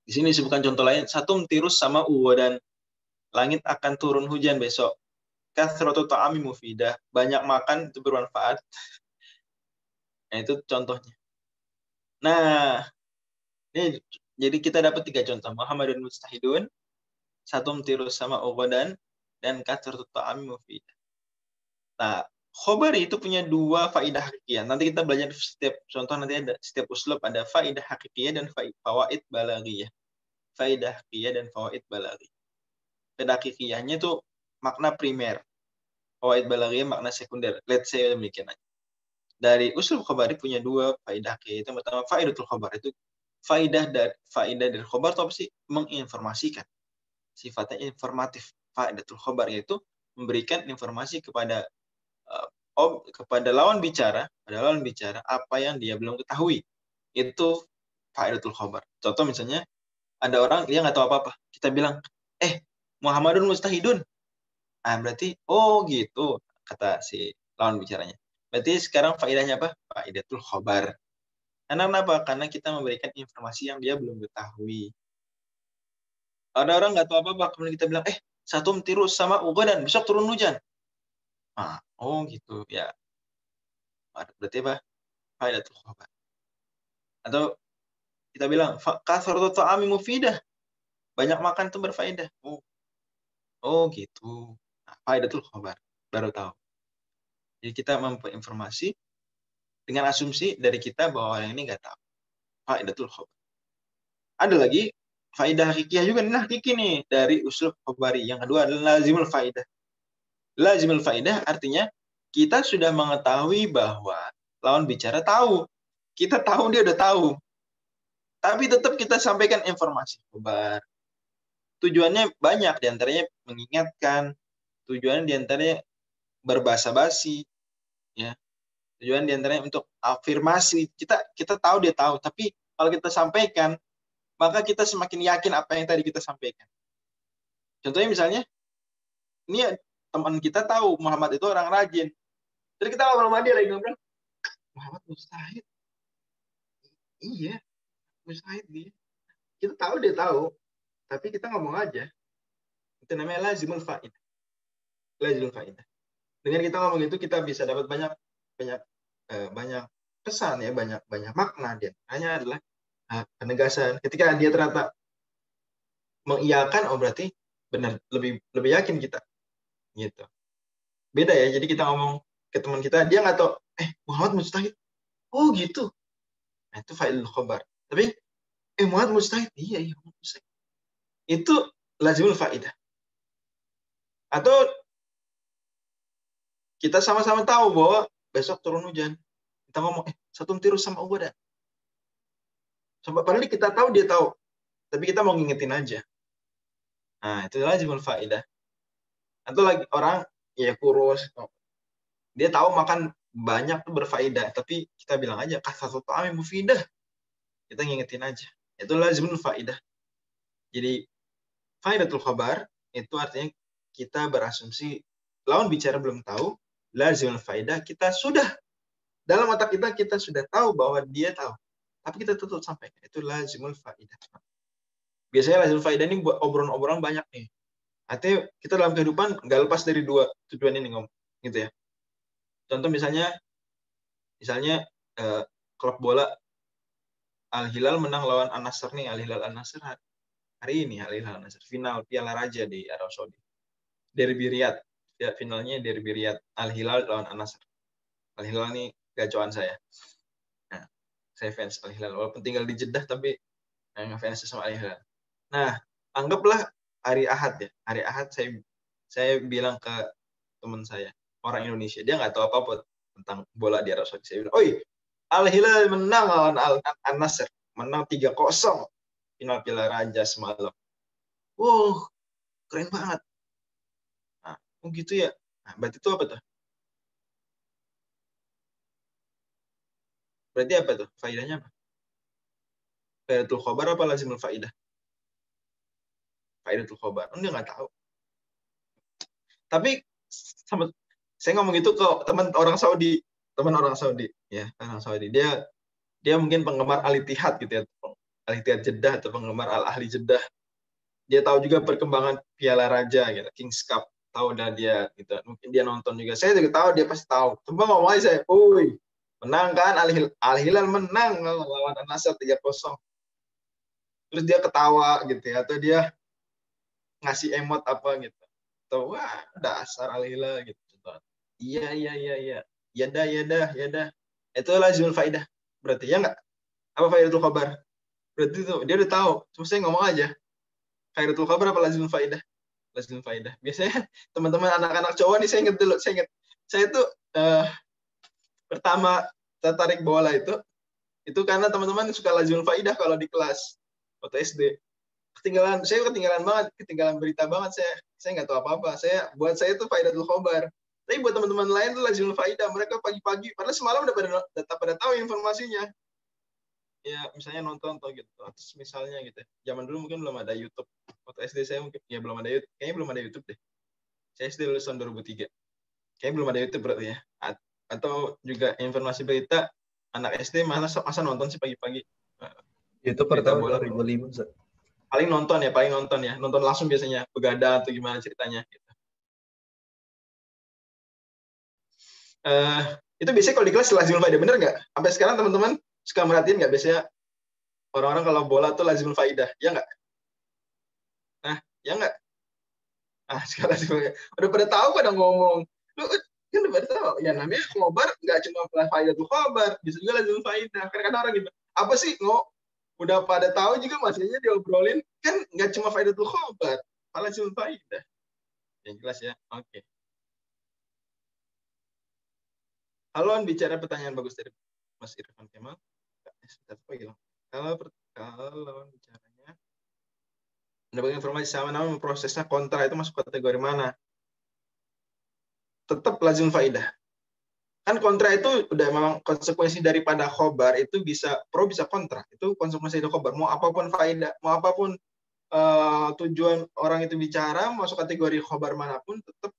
Di sini disebutkan contoh lain. Satu tirus sama dan langit akan turun hujan besok. Kathratu ta'ami mufidah. Banyak makan itu bermanfaat. Nah, itu contohnya. Nah, ini jadi kita dapat 3 contoh. Muhammadun mujtahidun, satu tirus sama ugodan, dan kathratu ta'ami mufidah. Nah, khabari itu punya 2 faidah hakikiyah. Nanti kita belajar setiap contoh, nanti ada setiap uslub ada faidah hakikiyah dan fawaid balaghiyah. Faidah hakikiyah dan fawaid balaghiyah. Faidah hakikiyahnya itu makna primer. Fawaid balaghiyah makna sekunder. Let's say demikian aja. Dari uslub khabari punya 2 faidah hakikiyah. Itu pertama faidatul khabar, itu faidah dari khabar itu apa sih? Menginformasikan. Sifatnya informatif. Faidatul khabar yaitu memberikan informasi kepada lawan bicara, apa yang dia belum ketahui. Itu faidatul khabar. Contoh misalnya ada orang dia nggak tahu apa-apa. Kita bilang, Muhammadun mustahidun. Ah, berarti, oh gitu, kata si lawan bicaranya. Berarti sekarang faedahnya apa? Faidatul khobar. Karena kenapa? Karena kita memberikan informasi yang dia belum ketahui. Ada orang nggak tahu apa-apa, kemudian kita bilang, satum tirus sama ugadan, besok turun hujan. Ah, oh gitu, ya. Berarti apa? Faidatul khobar. Atau kita bilang, kasratu ta'ami mufidah. Banyak makan itu berfaedah. Oh gitu. Nah, faidatul khobar. Baru tahu. Jadi kita mempunyai informasi dengan asumsi dari kita bahwa orang ini nggak tahu. Faidatul khobar. Ada lagi faidah hakikiyah juga. Nah, hakiki nih dari usul khobari. Yang kedua adalah lazimul faidah. Lazimul faidah artinya kita sudah mengetahui bahwa lawan bicara tahu. Kita tahu dia udah tahu. Tapi tetap kita sampaikan informasi khobar. Tujuannya banyak, diantaranya mengingatkan, tujuannya diantaranya berbahasa basi, ya. Tujuan diantaranya untuk afirmasi. Kita tahu dia tahu, tapi kalau kita sampaikan, maka kita semakin yakin apa yang tadi kita sampaikan. Contohnya misalnya, ini teman kita tahu Muhammad itu orang rajin. Jadi kita ngobrol sama dia lagi ngobrol, Muhammad mustahid. Iya, mustahid dia. Kita tahu dia tahu, tapi kita ngomong aja. Itu namanya lazimul faidah. Lazimul faidah. Dengan kita ngomong itu kita bisa dapat banyak pesan ya, banyak makna. Dia hanya adalah penegasan. Ketika dia ternyata mengiyakan, oh berarti benar, lebih yakin kita gitu. Beda ya, jadi kita ngomong ke teman kita, dia nggak tahu Muhammad mustahid, oh gitu, nah, itu fa'ilul khobar. Tapi Muhammad mustahid, iya Muhammad mustahid, itu lazimul fa'idah. Atau kita sama-sama tahu bahwa besok turun hujan, kita ngomong satum tirus sama ubadah. Padahal kita tahu dia tahu, tapi kita mau ngingetin aja. Nah, itu lazimul fa'idah. Atau lagi orang ya kurus, dia tahu makan banyak tuh berfaedah, tapi kita bilang aja kasratu ta'ami mufidah. Kita ngingetin aja. Itu lazimul fa'idah. Jadi faidatul khabar itu artinya kita berasumsi lawan bicara belum tahu, lazimul fa'idah kita sudah dalam otak kita sudah tahu bahwa dia tahu. Tapi kita tetap sampaikan. Itu lazimul fa'idah. Biasanya lazimul fa'idah ini buat obrolan-obrolan banyak nih. Artinya kita dalam kehidupan nggak lepas dari dua tujuan ini ngomong, gitu ya. Contoh misalnya klub bola Al-Hilal menang lawan An-Nasr nih. Al-Hilal An-Nasr hari ini Al-Hilal An-Nasr final Piala Raja di Arab Saudi. Derby Riyadh. Ya, finalnya Derby Riyadh. Al-Hilal lawan An-Nasr. Al-Hilal ini gacoan saya. Nah, saya fans Al-Hilal. Walaupun tinggal di Jeddah tapi ngefans sama Al-Hilal. Nah, anggaplah hari Ahad ya. Hari Ahad saya bilang ke teman saya, orang Indonesia, dia nggak tahu apa-apa tentang bola di Arab Saudi. Saya bilang, "Oi, Al-Hilal menang lawan Al-Nasr, menang 3-0 final Piala Raja semalam." Wow, keren banget. Nah, oh gitu ya. Nah, berarti itu apa tuh? Berarti apa tuh? Faidahnya apa? Faidatul khobar apa lazimul faidah? Faidatul khobar. Dia nggak tahu. Tapi saya ngomong itu ke teman orang Saudi, ya, orang Saudi. Dia mungkin penggemar Al-Ittihad gitu ya, Al-Ittihad Jeddah atau penggemar Al-Ahli Jeddah. Dia tahu juga perkembangan Piala Raja gitu, Kings Cup, tahu dah dia gitu. Mungkin dia nonton juga. Saya juga tahu, dia pasti tahu. Cuma ngomong aja saya, "Woi, menang kan Al-Hilal menang lawan An-Nasr 3-0." Terus dia ketawa gitu ya, atau dia ngasih emot apa gitu. Atau wah, dasar Al-Hilal gitu. Iya. Ya dah. Itu lazimul faidah. Berarti ya enggak? Apa faidatul khabar? Berarti itu dia udah tahu. Cuma saya ngomong aja. Faidatul khabar apa lazimul faidah? Lazimul faidah. Biasanya teman-teman anak-anak cowok nih saya ingat dulu. Saya tuh pertama tertarik bola itu karena teman-teman suka lazimul faidah kalau di kelas waktu SD. Saya ketinggalan berita banget. Saya nggak tahu apa-apa. Buat saya itu faidatul khabar. Tapi buat teman-teman lain itu lazimul faidah. Mereka pagi-pagi, padahal semalam udah pada tahu informasinya. ya misalnya nonton atau gitu. Terus misalnya gitu. Zaman dulu mungkin belum ada YouTube. Waktu SD saya mungkin ya belum ada YouTube. Kayaknya belum ada YouTube deh. Saya SD lulusan 2003. Kayaknya belum ada YouTube berarti ya. Atau juga informasi berita anak SD masa nonton sih pagi-pagi. YouTube Berita pertama bola 2005. paling nonton ya. Nonton langsung biasanya begadang atau gimana ceritanya gitu. Itu biasanya kalau di kelas lazimul faidah, bener nggak? Sampai sekarang teman-teman suka merhatiin nggak biasanya orang-orang kalau bola tuh lazimul faidah, ya nggak? Nah, ya nggak? Ah, sekarang lazimul faidah. Udah pada tahu pada ngomong. Lu kan udah pada tahu. Ya namanya khobar nggak cuma faidah tuh khobar, bisa juga lazimul faidah. Kadang-kadang orang gitu, apa sih udah pada tahu juga masihnya diobrolin, kan nggak cuma faidah tuh khobar, malah lazimul faidah. Yang jelas ya, oke. Halo, bicara pertanyaan bagus dari Mas Irfan Kemal. Kalau bicaranya mendapatkan informasi sama namun prosesnya kontra itu masuk kategori mana? Tetap lazim faidah. Kan kontra itu udah memang konsekuensi daripada khobar itu bisa pro bisa kontra. Itu konsekuensi dari khobar. Mau apapun faidah, mau apapun tujuan orang itu bicara, masuk kategori khobar manapun, tetap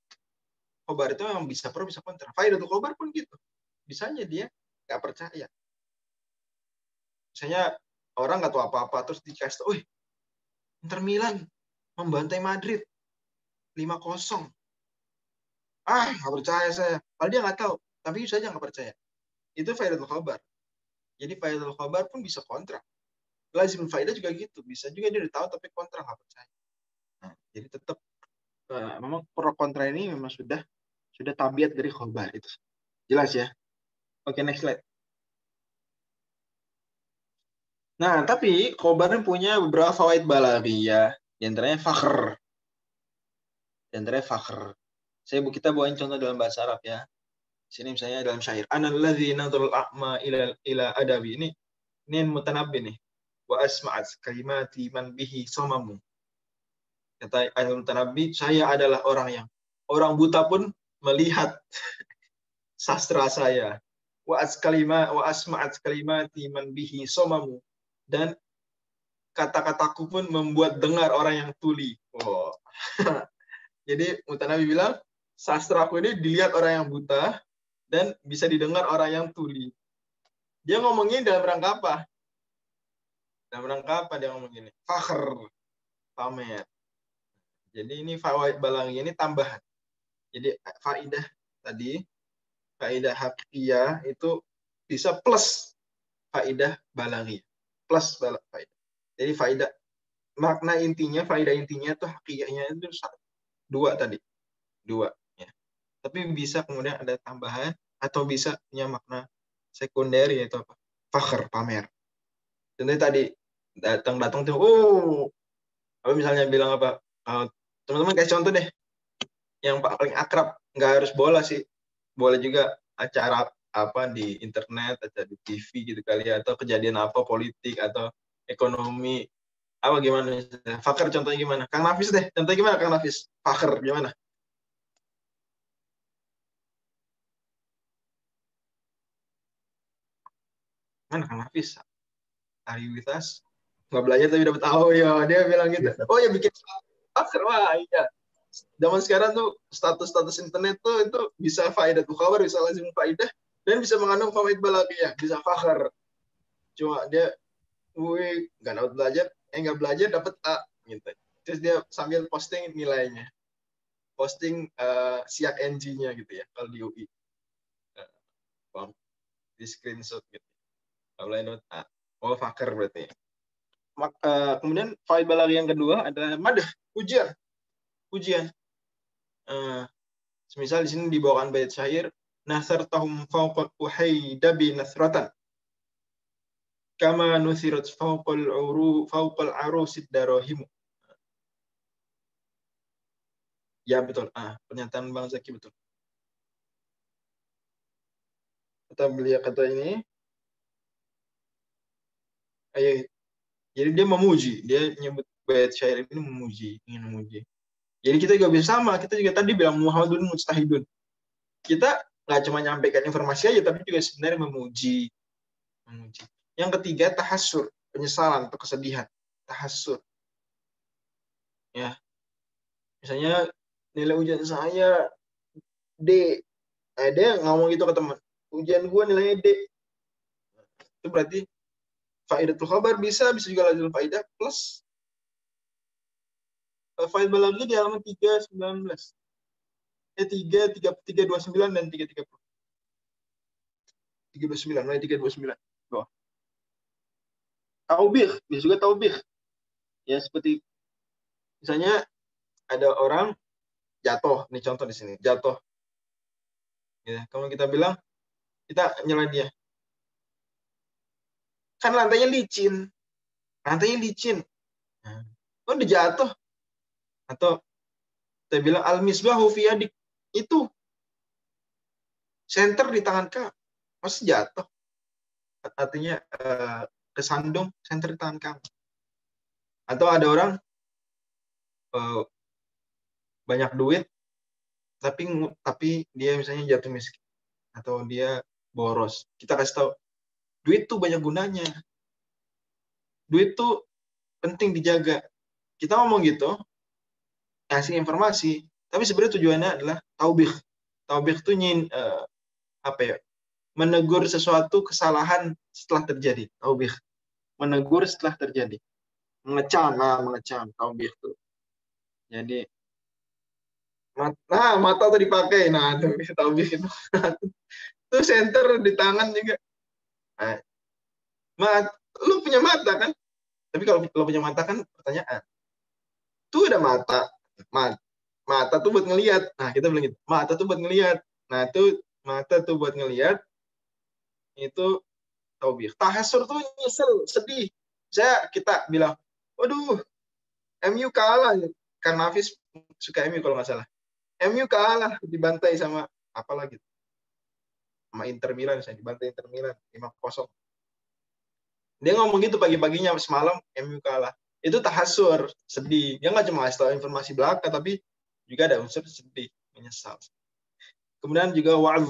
khobar itu memang bisa pro bisa kontra. Faidah tuh khobar pun gitu. Bisanya dia nggak percaya. Misalnya orang nggak tahu apa-apa terus dikasih tahu, Inter Milan membantai Madrid 5-0. Nggak percaya saya. Padahal dia nggak tahu, tapi itu saja nggak percaya. Itu faidatul khabar. Jadi faidatul khabar pun bisa kontra. Lazim faidah juga gitu, bisa juga dia udah tahu tapi kontra nggak percaya. Nah, jadi tetap memang pro kontra ini memang sudah tabiat dari khabar itu. Jelas ya? Oke, next slide. Nah, tapi khabar punya beberapa fawaid balaghiyah, di antaranya fakhr. Kita bawain contoh dalam bahasa Arab ya. Sini misalnya dalam syair. Analladzi nadhurul a'ma ila adabi. Ini Mutanabbi nih. Wa asma'at kalimati man bihi somamu. Kata Mutanabbi, saya adalah orang buta pun melihat sastra saya. Wa asma'at kalimati man bihi somamu. Dan kata-kataku pun membuat dengar orang yang tuli. Wow. Jadi Mutanabbi bilang, sastraku ini dilihat orang yang buta dan bisa didengar orang yang tuli. Dia ngomongin dalam rangka apa? Dalam rangka apa dia ngomong ini? Fakhr, pamer. Jadi ini fawaid balaghiyah ini tambahan. Jadi faidah tadi, faidah hakiyah itu bisa plus faidah balaghiyah. Plus faidah. Jadi faidah faidah intinya tuh hakiyahnya itu dua tadi. Dua. Ya. Tapi bisa kemudian ada tambahan atau bisa punya makna sekunder yaitu apa? Fakhr, pamer. Contohnya tadi datang tuh, apa misalnya bilang apa? Teman-teman kasih contoh deh. Yang paling akrab, nggak harus bola sih. Boleh juga acara apa di internet, acara di TV gitu kali ya, atau kejadian apa politik atau ekonomi apa gimana? Fakhr contohnya gimana? Kang Nafis deh. Contohnya gimana Kang Nafis? Fakhr gimana? Mana Kang Nafis? Ariwitas nggak belajar tapi dapat ya dia bilang gitu. Oh ya bikin fakhr, wah iya. Zaman sekarang tuh status internet tuh itu bisa faidah tuh khabar, bisa lazim faidah dan bisa mengandung fawaid balaghiyah, bisa fakhr. Cuma dia nggak belajar dapat A gitu. Terus dia sambil posting nilainya. Posting siak NG-nya gitu ya kalau di UI. Di screenshot gitu. Kalau dapat A. Oh, fakhr berarti. Kemudian fawaid balaghiyah yang kedua adalah madah, pujian. Semisal di sini dibawakan bait syair, nasartahum fawqa uhaydabi nasratan kama nusirat fawqal arusid darahim. Ya betul. Pernyataan Bang Zaki betul. Kata ini, jadi dia memuji, dia nyebut bait syair ini ingin memuji. Jadi kita juga bisa sama, kita juga tadi bilang Muhammadun mujtahidun. Kita nggak cuma nyampaikan informasi aja, tapi juga sebenarnya memuji. Yang ketiga, tahassur, penyesalan atau kesedihan. Tahassur. Ya. Misalnya nilai ujian saya D. Dia ngomong gitu ke teman. Ujian gue nilainya D. Itu berarti faidatul khabar bisa juga lazimul faidah plus faidah balaghah di halaman 319. 329 dan 330. 329, mulai 329. Bawah. Taubih, bisa juga taubih. Ya, seperti misalnya ada orang jatuh, ini contoh di sini, jatuh. Ya, kalau kita bilang, kita nyalain dia. Kan lantainya licin. Oh, udah jatuh. Atau kita bilang, al-misbahu fi yadik. Itu senter di tangan kamu. Masih jatuh. Artinya kesandung senter di tangan kamu. Atau ada orang banyak duit, tapi dia misalnya jatuh miskin. Atau dia boros. Kita kasih tahu, duit tuh banyak gunanya. Duit tuh penting dijaga. Kita ngomong gitu, kasih informasi, tapi sebenarnya tujuannya adalah taubih. Taubih itu menegur sesuatu kesalahan setelah terjadi. Taubih. Menegur setelah terjadi. Mengecam taubih itu. Jadi mata tuh dipakai. Nah, itu taubih itu. Itu center di tangan juga. Nah, lu punya mata kan? Tapi kalau lu punya mata kan pertanyaan. Tuh ada mata. Mata tuh buat ngelihat. Nah, kita bilang gitu. Mata tuh buat ngelihat. Nah, itu mata tuh buat ngelihat. Itu taubih. Tahassur tuh nyesel, sedih. Kita bilang, waduh, MU kalah. Kan Nafis suka MU kalau nggak salah. MU kalah, dibantai sama apa lagi? Sama Inter Milan, saya dibantai Inter Milan 5-0. Dia ngomong gitu pagi-paginya semalam MU kalah. Itu tahassur, sedih. Dia nggak cuma ngasih tahu informasi belaka, tapi juga ada unsur sedih, menyesal. Kemudian juga wa'az,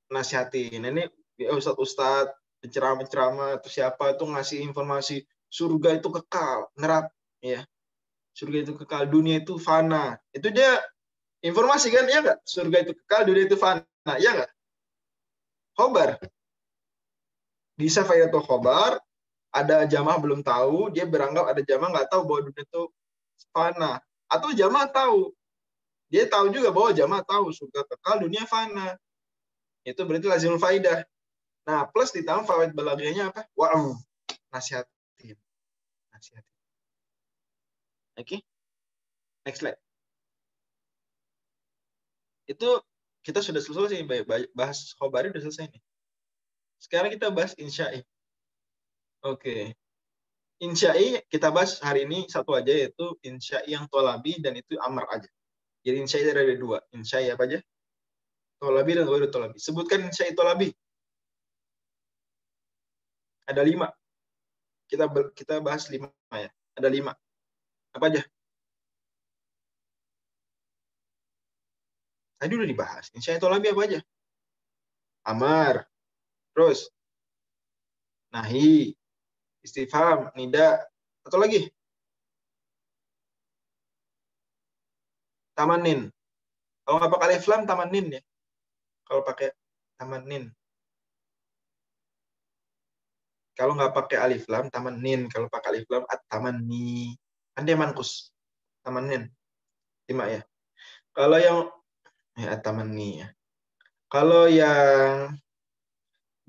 nasihatin. Nah, ini ustadz-ustadz, penceramah-penceramah atau siapa itu ngasih informasi surga itu kekal, neraka, ya. Surga itu kekal, dunia itu fana. Itu dia informasi kan, ya nggak? Surga itu kekal, dunia itu fana, ya nggak? Khobar. Bisa faidatul khobar, ada jamaah belum tahu, dia beranggap ada jamaah nggak tahu bahwa dunia itu fana. Atau jamaah tahu, dia tahu juga bahwa jamaah tahu surga kekal, dunia fana. Itu berarti lazimul faidah. Nah, plus ditambah fawaid balaghahnya apa? Wa'am. Nasihatin. Oke. Next slide. Itu kita sudah selesai bahas khobari sudah selesai nih. Sekarang kita bahas insya'i. Oke. Insya'i kita bahas hari ini satu aja, yaitu insya'i yang tolabi dan itu amar aja. Jadi insya'i ada dua. Insya'i apa aja? Tolabi dan ghairu tolabi. Sebutkan insya'i tolabi. Ada 5. Kita bahas 5 ya. Ada 5. Apa aja? Tadi udah dibahas. Insya'i tolabi apa aja? Amar. Terus nahi, istifham, nida, atau lagi? Tamanin. Kalau nggak pakai alif lam, tamanin ya. Kalau pakai tamanin. Kalau nggak pakai alif lam, tamanin. Kalau pakai alif lam, at-tamanni. Kan dia mankus. Tamanin. 5 ya. Kalau yang at-tamanni ya. Kalau yang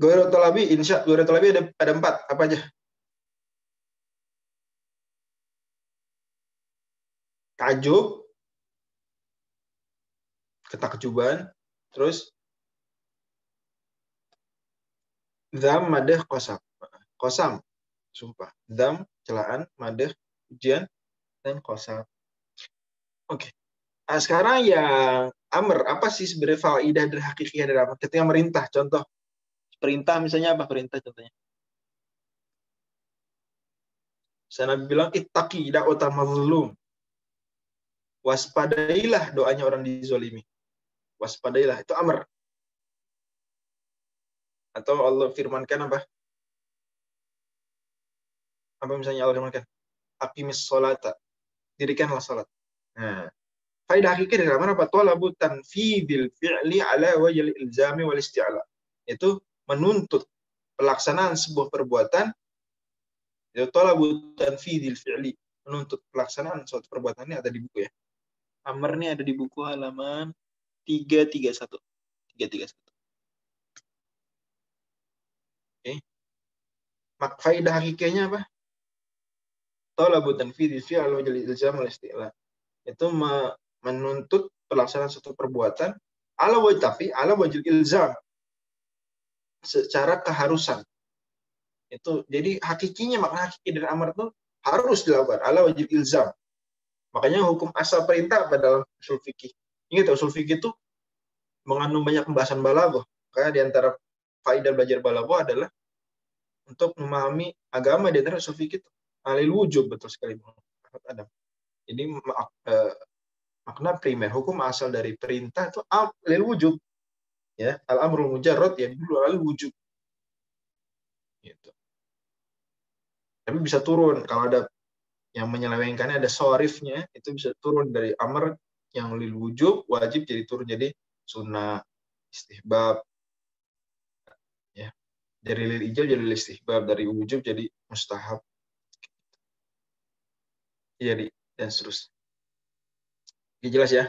ghairu tolabi, ghairu tolabi ada 4. Apa aja? Takjub, ketakjuban, terus dzam, madah, qasam. Qasam, sumpah. Dzam, celaan, madah, ujian, dan qasam. Oke. Nah, sekarang yang amr, apa sih sebenarnya faidah dan hakikiyah dari amr? Ketika merintah, contoh. Perintah misalnya apa perintah contohnya? Saya Nabi bilang, ittaqi da'wata mazlum. Waspadailah doanya orang dizolimi. Waspadailah, itu amr. Atau Allah firmankan apa? Apa misalnya Allah firmankan, aqimis sholata, dirikanlah salat. Nah, faedah hakiki dari amar apa? Talabu tanfidil fi'li ala wajhil ilzami wal isti'la. Itu menuntut pelaksanaan sebuah perbuatan, itu talabu tanfidil fi'li, menuntut pelaksanaan suatu perbuatan. Ini ada di buku ya. Amar ini ada di buku halaman 331. 331. Oke. Mak faedah hakikinya apa? Talabu tanfidil fi'li ala wajhil ilzami wal isti'la. Itu menuntut pelaksanaan suatu perbuatan ala wajhil ilzam, secara keharusan. Itu jadi hakikinya, makna hakiki dari amar itu harus dilakukan ala wajib ilzam. Makanya hukum asal perintah apa dalam usul fikih. Ingat usul fikih itu mengandung banyak pembahasan balaghah. Karena di antara faedah belajar balaghah adalah untuk memahami agama di antara usul fikih itu. Alil wujub, betul sekali Adam. Jadi makna primer hukum asal dari perintah itu alil wujub. Ya, al-amrul mujarrad ya dulu alil wujub. Gitu. Tapi bisa turun kalau ada yang menyelewengkannya, ada sorifnya, itu bisa turun dari amr yang lil wujub wajib jadi turun jadi sunnah, istihbab, ya, dari lil ijab jadi lil istihbab, dari wujub jadi mustahab, jadi dan seterusnya. Ini jelas ya.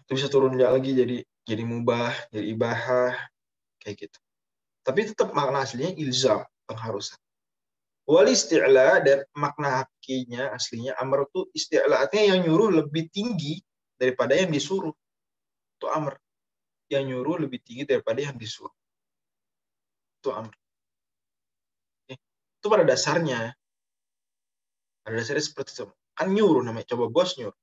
Itu bisa turun lagi jadi mubah, jadi ibahah, kayak gitu. Tapi tetap makna aslinya ilzam, pengharusan. Wal isti'la, dan makna hakinya aslinya amr itu isti'la, artinya yang nyuruh lebih tinggi daripada yang disuruh. Itu amr. Yang nyuruh lebih tinggi daripada yang disuruh. Itu amr. Itu pada dasarnya. Pada dasarnya seperti itu. Kan nyuruh namanya. Coba bos nyuruh.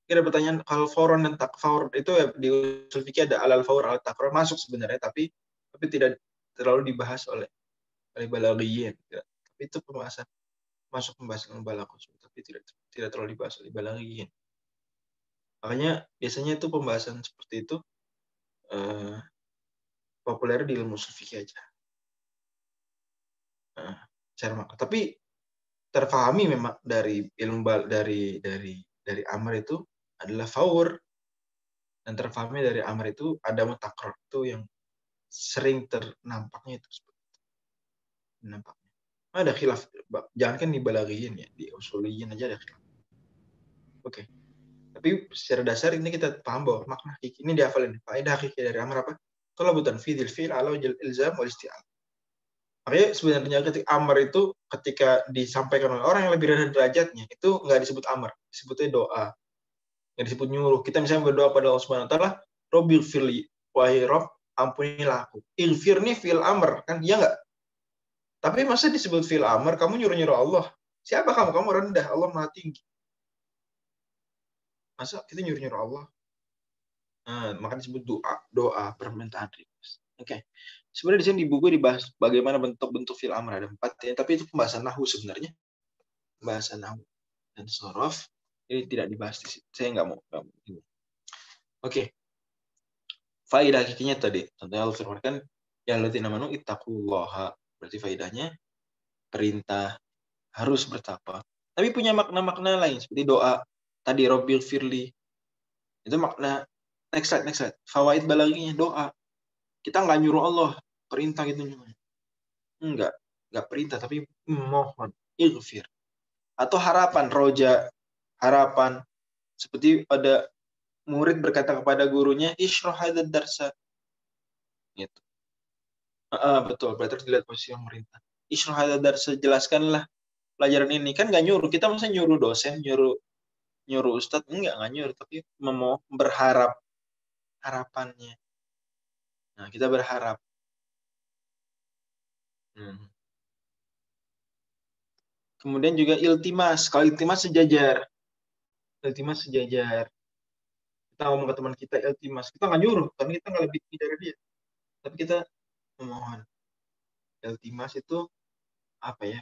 Kira pertanyaan kalau fauron dan takfaur itu ya, di usul fikih ada alal faur al takror, masuk sebenarnya, tapi tidak terlalu dibahas oleh balaghiyin. Tapi itu pembahasan, masuk pembahasan balaghah, tapi tidak terlalu dibahas oleh balaghiyin. Makanya biasanya itu pembahasan seperti itu populer di ilmu usul fikih aja. Cara makna. Tapi terfahami memang dari ilmu dari amr itu adalah faur, dan terfahami dari amr itu ada mutakror, itu yang sering ternampaknya itu seperti itu. Nampaknya. Ada khilaf, jangankan di balaghiyin ya, di usuliyin aja ada khilaf. Oke. Tapi secara dasar ini kita paham bahwa makna hakiki ini dihafalin. Faedah hakiki dari amr apa? Talabutan fidil fi'l ala wajhil ilzam wal isti'al. Makanya sebenarnya ketika amr itu ketika disampaikan oleh orang yang lebih rendah derajatnya, itu nggak disebut amr, disebutnya doa. Yang disebut nyuruh. Kita misalnya berdoa pada Allah Subhanahu wa taala, Robbil firli, wahai Rob, ampunilah aku. Ilfirni fil amr, kan iya nggak? Tapi masa disebut fil amr, kamu nyuruh-nyuruh Allah? Siapa kamu? Kamu rendah, Allah Maha tinggi. Masa kita nyuruh-nyuruh Allah? Nah, maka disebut doa permintaan request. Oke. Sebenarnya di sini di buku dibahas bagaimana bentuk-bentuk fil amr, ada 4 ya, tapi itu pembahasan nahwu sebenarnya. Pembahasan nahwu dan sorof ini tidak dibahas di sini. Saya nggak mau. Oke. Faedah hakikinya tadi, contohnya Allah firmankan, ya alladzina amanu ittaqullaha. Berarti faedahnya perintah harus bertakwa. Tapi punya makna-makna lain seperti doa tadi, Robbil firli. Itu makna next slide. Fawaid balaghinya doa. Kita nggak nyuruh Allah, perintah gitu. Enggak perintah, tapi mohon, ighfir. Atau harapan, roja, harapan. Seperti pada murid berkata kepada gurunya, ishrah hadzal darsa. Gitu. Betul, berarti harus dilihat posisi yang merintah. Ishrah hadzal darsa, jelaskanlah pelajaran ini. Kan nggak nyuruh, kita masa nyuruh dosen, nyuruh ustadz, enggak nyuruh, tapi berharap, harapannya. Nah, kita berharap. Kemudian juga iltimas. Kalau iltimas sejajar. Kita ngomong ke teman kita iltimas. Kita nggak nyuruh, karena kita nggak lebih tinggi dari dia. Tapi kita memohon. Iltimas itu apa ya?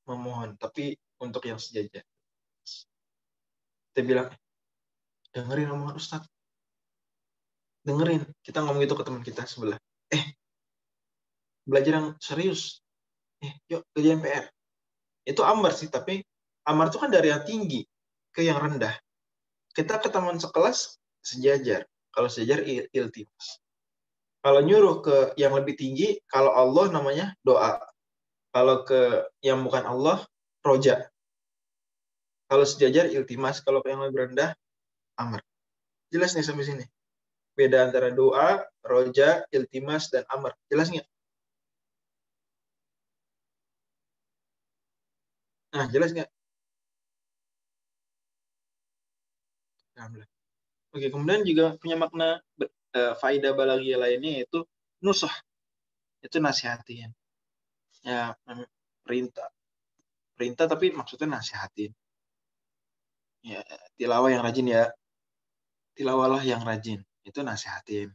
Memohon, tapi untuk yang sejajar. Kita bilang, dengerin omongan Ustadz. Dengerin. Kita ngomong itu ke teman kita sebelah. belajar yang serius. Yuk kerjain PR. Itu amar sih, tapi amar itu kan dari yang tinggi ke yang rendah. Kita ke teman sekelas sejajar. Kalau sejajar iltimas. Kalau nyuruh ke yang lebih tinggi, kalau Allah namanya doa. Kalau ke yang bukan Allah, roja. Kalau sejajar iltimas, kalau yang lebih rendah, amar. Jelas nih sampai sini. Beda antara doa, roja, iltimas, dan amar. Jelas nggak? Nah, jelas nggak? Alhamdulillah. Oke, kemudian juga punya makna faidah balaghiyah lainnya yaitu nusah. Itu nasihatin. Ya, perintah. Perintah tapi maksudnya nasihatin. Ya, tilawah yang rajin ya. Tilawahlah yang rajin. Itu nasihatin.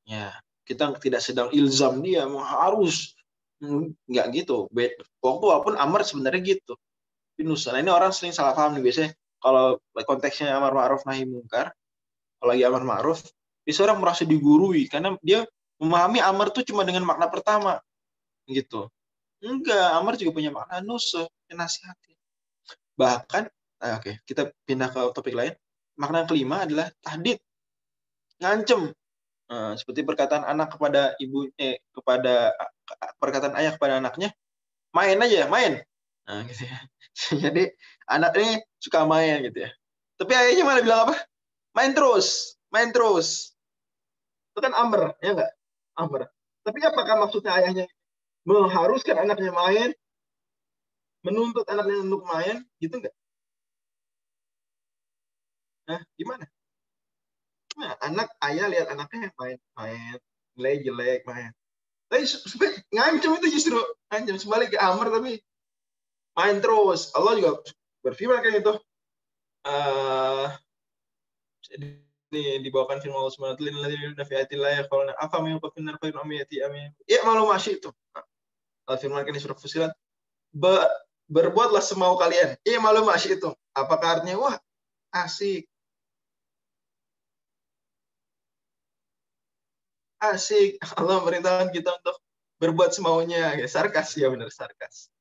Ya, kita tidak sedang ilzam dia harus nggak gitu. Walaupun amar sebenarnya gitu. Nah, ini orang sering salah paham nih biasanya. Kalau konteksnya amar ma'ruf nahi mungkar, kalau lagi amar ma'ruf, biasanya orang merasa digurui karena dia memahami amar tuh cuma dengan makna pertama gitu. Enggak, amar juga punya makna nusuk, nasihatin. Bahkan, oke, kita pindah ke topik lain. Makna yang kelima adalah tahdid, ngancem. Seperti perkataan anak kepada ibu, kepada perkataan ayah kepada anaknya, main aja, main. Nah, gitu ya. Jadi anak ini suka main gitu ya. Tapi ayahnya malah bilang apa? Main terus, main terus. Itu kan amr, ya enggak? Amr. Tapi apakah maksudnya ayahnya mengharuskan anaknya main, menuntut anaknya untuk main, gitu enggak? Nah, gimana? Nah, ayah lihat anaknya main, nilai jelek, main. Tapi ngancem itu justru ngancem sebalik ke amr tapi main terus. Allah juga berfirman kayak gitu. Ini dibawakan firman Allah Subhanahu wa taala kalau apa yang kafir khair amiyati amin. Ya malu masih itu. Allah firmankan di surah Fusilat, berbuatlah semau kalian. Ya malu masih itu. Apakah artinya wah asik. Asik. Allah merintahkan kita untuk berbuat semaunya. Ya, sarkas ya benar sarkas.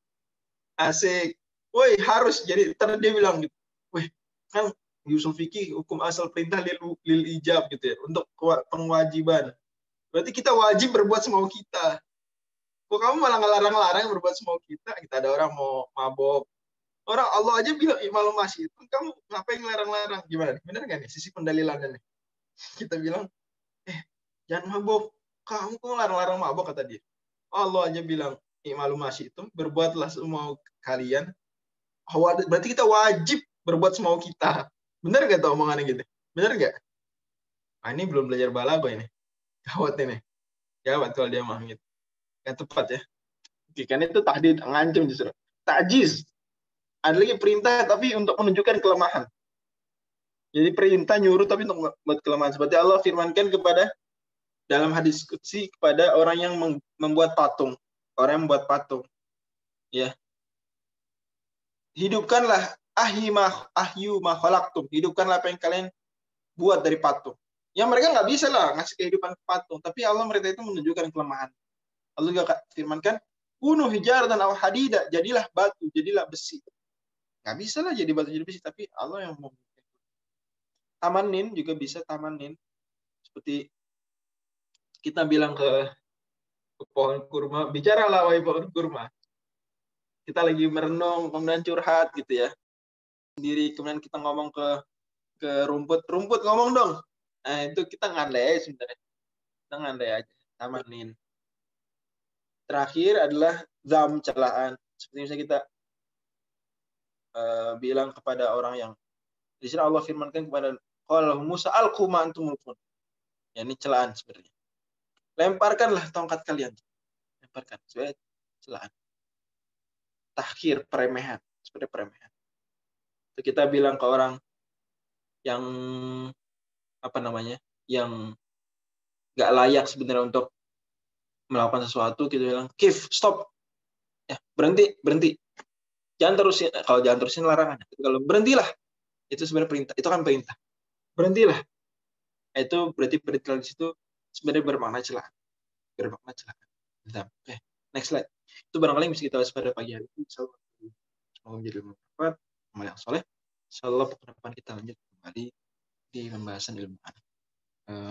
Asik. Woi harus jadi tadi dia bilang gitu. Wih kan Yusuf Fiki hukum asal perintah lil ijab gitu ya untuk pengwajiban. Berarti kita wajib berbuat semau kita. Kok kamu malah ngelarang-larang berbuat semau kita? Kita ada orang mau mabok. Orang Allah aja bilang malu masih itu. Kamu ngapain ngelarang-larang? Gimana? Bener nggak nih sisi pendalilannya nih? Kita bilang, jangan mabok. Kamu kok ngelarang-larang mabok kata dia. Allah aja bilang malu masih itu. Berbuatlah semau kalian. Berarti kita wajib berbuat semau kita. Bener nggak tuh omongannya gitu? Bener nggak? Nah, ini belum belajar balago ini. Gawat ini. Gawat kalau dia mah gitu. Gak tepat ya. Kan itu tahdid, ngancam justru. Ta'jiz. Ada lagi perintah tapi untuk menunjukkan kelemahan. Jadi perintah nyuruh tapi untuk membuat kelemahan. Seperti Allah firmankan kepada dalam hadis qudsi kepada orang yang membuat patung. Orang yang membuat patung. Ya. Hidupkanlah ahyu ma khalaqtum. Hidupkanlah apa yang kalian buat dari patung. Yang mereka nggak bisa lah ngasih kehidupan ke patung. Tapi Allah mereka itu menunjukkan kelemahan. Allah juga firmankan, kunu hijaratan aw hadida. Jadilah batu, jadilah besi. Nggak bisa lah jadi batu jadi besi. Tapi Allah yang mau. Tamanin juga bisa tamanin. Seperti kita bilang ke pohon kurma, bicaralah wahai pohon kurma. Kita lagi merenung, kemudian curhat gitu ya. Sendiri, kemudian kita ngomong ke rumput ngomong dong. Nah, itu kita ngandai sebenarnya. Kita ngandai aja, tamanin. Terakhir adalah zam, celaan. Seperti misalnya kita bilang kepada orang yang di sini Allah firmankan kepada qala Musa alqu ma antum mulqun. Ya, ini celaan sebenarnya. Lemparkanlah tongkat kalian. Lemparkan sebagai celaan. Tahkir, peremehan, seperti peremehan. Itu kita bilang ke orang yang apa namanya, yang nggak layak sebenarnya untuk melakukan sesuatu, kita bilang, Kif, stop, ya berhenti, jangan terusin. Kalau jangan terusin larangan, tapi kalau berhentilah, itu sebenarnya perintah, itu kan perintah, berhentilah. Itu berarti perintah di situ sebenarnya bermakna celaan. Oke, next slide. Itu barangkali yang bisa kita bahas pada pagi hari ini. Semoga menjadi bermanfaat, amal yang soleh. Insyaallah pekan depan kita lanjut kembali di pembahasan ilmu anak.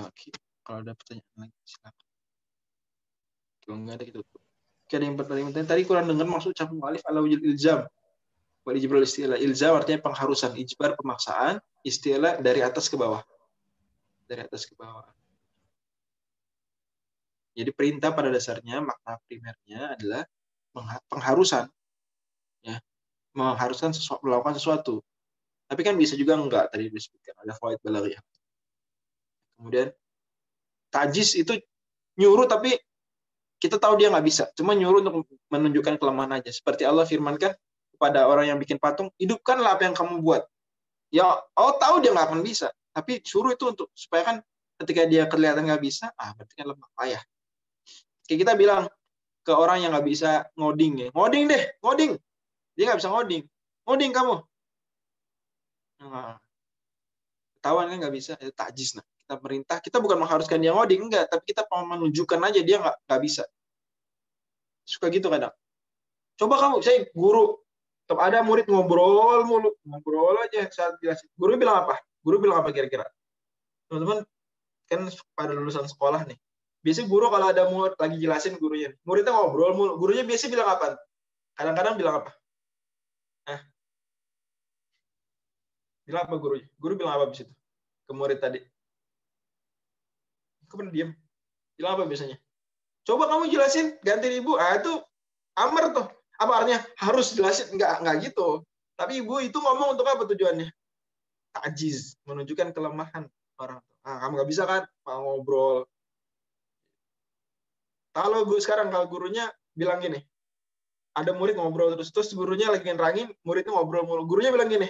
Oke. Kalau ada pertanyaan lagi silakan. Kalau nggak ada kita tutup. Oke, ada yang pertanyaan tadi kurang dengar maksud ucapan mu'alif ala wujud ilzam. Wal ijbar istilah ilzam artinya pengharusan, ijbar pemaksaan, istilah dari atas ke bawah. Dari atas ke bawah. Jadi perintah pada dasarnya makna primernya adalah pengharusan, ya, mengharuskan melakukan sesuatu. Tapi kan bisa juga enggak, tadi disebutkan ada fawaid balaghiyah. Kemudian tajis itu nyuruh tapi kita tahu dia nggak bisa, cuma nyuruh untuk menunjukkan kelemahan aja. Seperti Allah firmankan kepada orang yang bikin patung, hidupkanlah apa yang kamu buat. Ya Allah tahu dia nggak akan bisa, tapi suruh itu untuk supaya kan ketika dia kelihatan nggak bisa, berarti kan lemah payah. Kayak kita bilang ke orang yang nggak bisa ngoding, ya, ngoding deh, ngoding. Dia nggak bisa ngoding, ngoding kamu. Nah, ketahuan kan nggak bisa, itu tajis. Nah, kita perintah, kita bukan mengharuskan dia ngoding, enggak, tapi kita menunjukkan aja dia nggak bisa. Suka gitu kadang. Coba kamu, saya guru, ada murid ngobrol mulu, ngobrol aja saat jelasin. Guru bilang apa? Guru bilang apa kira-kira? Teman-teman kan pada lulusan sekolah nih. Biasanya guru kalau ada murid lagi jelasin gurunya, muridnya ngobrol mulu. Gurunya biasanya bilang apa? Kadang-kadang bilang apa? Bilang apa gurunya? Guru bilang apa abis itu? Ke murid tadi. Kok pernah diam? Bilang apa biasanya? Coba kamu jelasin, ganti ibu. Itu amar tuh. Apa artinya? Harus jelasin. Enggak gitu. Tapi ibu itu ngomong untuk apa tujuannya? Tajiz, menunjukkan kelemahan orang. Kamu nggak bisa kan? Mau ngobrol. Kalau sekarang kalau gurunya bilang gini, ada murid ngobrol terus gurunya lagi nerangin, muridnya ngobrol mulu. Gurunya bilang gini,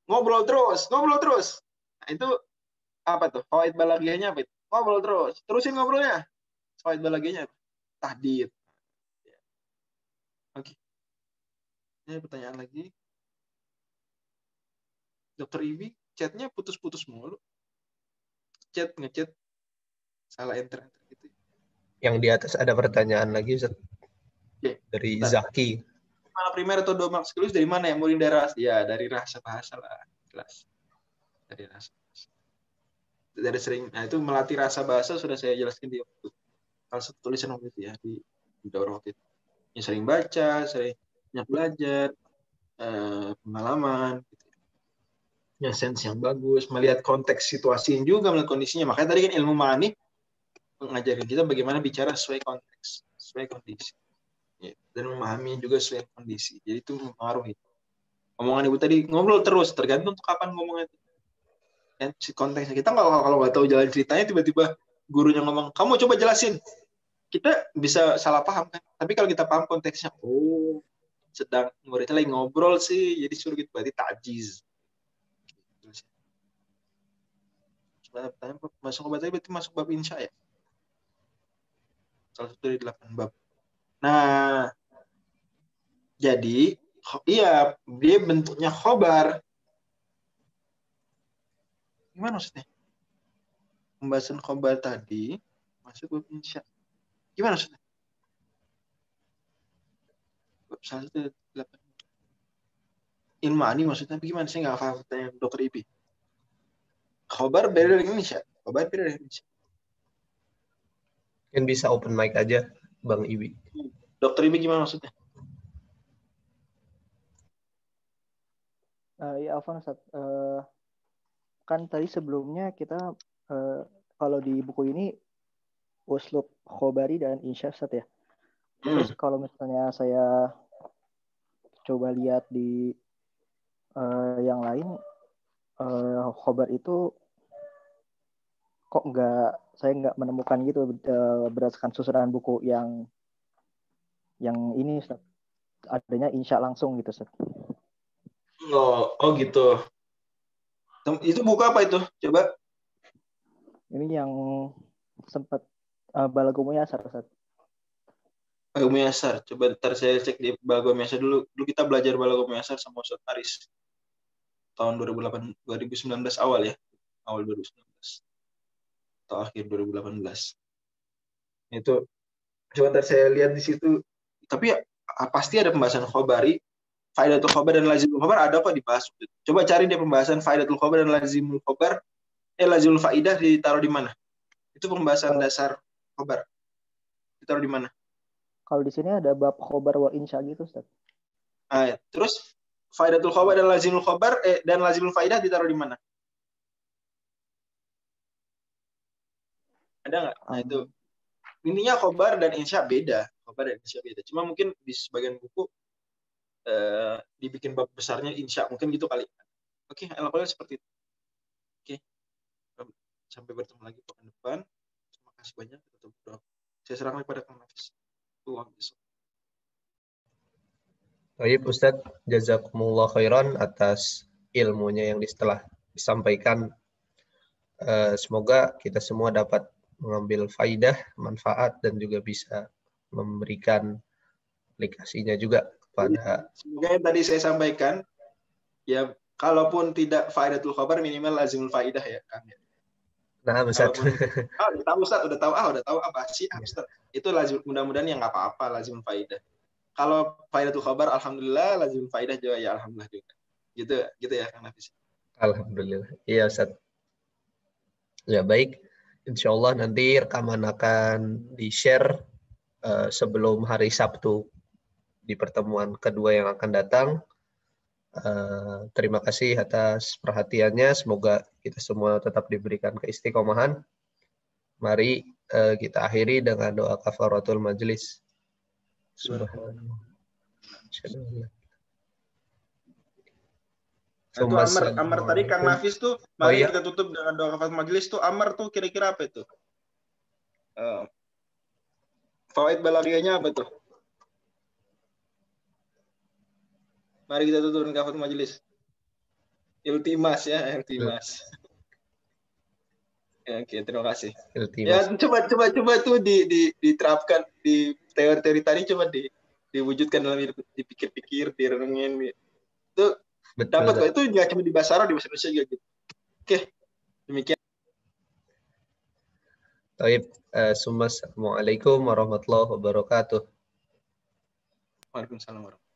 ngobrol terus. Nah, itu apa tuh? Fawaid balaghiyahnya apa itu? Ngobrol terus. Terusin ngobrolnya. Fawaid balaghiyahnya apa? Tahdid. Oke. Ini pertanyaan lagi. Dokter Ibi, chatnya putus-putus mulu. Ngechat, salah enter gitu. Yang di atas ada pertanyaan lagi, Ustaz. Dari Zaki. Mana primer atau domak sekaligus dari mana ya? Mulai dari ras? Ya, dari rasa bahasa lah. Kelas. Dari rasa. Dari sering, nah itu melatih rasa bahasa sudah saya jelaskan di salah satu tulisan waktu itu ya, di daurah waktu itu. Ya, sering baca, sering banyak belajar, pengalaman, gitu. Ya, sense yang bagus, melihat konteks situasi juga, melihat kondisinya. Makanya tadi kan ilmu ma'ani mengajarin kita bagaimana bicara sesuai konteks, sesuai kondisi. Ya, dan memahami juga sesuai kondisi. Jadi itu mempengaruhi. Omongan ibu tadi ngobrol terus, tergantung untuk kapan ngomongnya. Dan konteksnya kita kalau nggak tahu jalan ceritanya, tiba-tiba gurunya ngomong, kamu coba jelasin. Kita bisa salah paham kan. Tapi kalau kita paham konteksnya, sedang muridnya lagi ngobrol sih, jadi suruh gitu, berarti tajiz. Masuk bab tadi berarti masuk bab insya ya. Salah satu dari 8 bab. Nah, jadi iya, dia bentuknya khobar. Gimana maksudnya? Pembahasan khobar tadi masuk bab insya. Gimana maksudnya? Bab salah satu dari 8. Ilmu ani maksudnya gimana? Saya nggak paham tanya dokter Ibi. Khobar beda dari insya. Khobar beda dari insya. Kan bisa open mic aja, Bang Ibi. Dokter Ibi gimana maksudnya? Ya, Alvan, kan tadi sebelumnya kita kalau di buku ini uslub khobari dan insya, Ustaz, ya. Terus kalau misalnya saya coba lihat di yang lain, khobar itu kok saya nggak menemukan gitu berdasarkan susunan buku yang ini, Ustaz. Adanya insya langsung gitu, Ustaz. Oh gitu. Itu buku apa itu? Coba. Ini yang sempat Balaghul Muyassar, Ustaz. Balaghul Muyassar. Coba ntar saya cek di Balaghul Muyassar dulu. Dulu kita belajar Balaghul Muyassar sama Ustaz Aris. Tahun 2019 awal ya. Awal 2019. Atau akhir 2018. Itu Coba ntar saya lihat di situ. Tapi pasti ada pembahasan khobari, faidatul khobar dan lazimul khobar ada kok dibahas. Coba cari deh pembahasan faidatul khobar dan lazimul khobar. Lazimul faidah ditaruh di mana? Itu pembahasan dasar khobar. Ditaruh di mana? Kalau di sini ada bab khobar wal insya gitu, Ustaz. Nah, terus faidatul khobar dan lazimul khobar dan lazimul faidah ditaruh di mana? Ada nggak? Nah, itu intinya khobar dan insya beda. Khobar dan insya beda. Cuma mungkin di sebagian buku dibikin bab besarnya insya, mungkin gitu kali. Oke, pokoknya seperti itu. Oke. Sampai bertemu lagi pekan depan. Terima kasih banyak. Saya serahkan kepada Kang Nafis. Baik Ustadz, jazakumullah khairan atas ilmunya yang telah disampaikan. Semoga kita semua dapat mengambil faidah, manfaat, dan juga bisa memberikan aplikasinya juga kepada. Semoga yang tadi saya sampaikan, ya kalaupun tidak faidatul khabar, minimal lazimul faidah ya Kang. Nah, Ustaz. Udah tahu apa sih Ustaz? Itu lazim, mudah-mudahan yang nggak apa-apa lazimul faidah. Kalau faidatul khabar, alhamdulillah, lazimul faidah juga ya alhamdulillah juga. Gitu ya Kang Nafis. Alhamdulillah. Iya Ustaz. Ya baik, insya Allah nanti rekaman akan di-share sebelum hari Sabtu di pertemuan kedua yang akan datang. Terima kasih atas perhatiannya. Semoga kita semua tetap diberikan keistiqomahan. Mari kita akhiri dengan doa kafaratul majlis. Subhanallah. Itu Amar tadi Kang Nafis tuh, mari kita tutup dengan doa kafaratul majlis tuh. Amar tuh kira-kira apa itu? Fawaid balaghiyahnya apa tuh? Mari kita tutup dengan kafaratul majlis. Iltimas ya, iltimas. Ya, oke, terima kasih. Iltimas. Ya, coba tuh diterapkan di teori-teori tadi, coba diwujudkan dalam hidup, dipikir-pikir, direnungin. Itu dapat kok, itu nggak cuma di bahasa Arab, di bahasa Indonesia juga gitu. Oke, demikian. Baik, Assalamualaikum warahmatullahi wabarakatuh. Waalaikumsalam warahmatullahi wabarakatuh.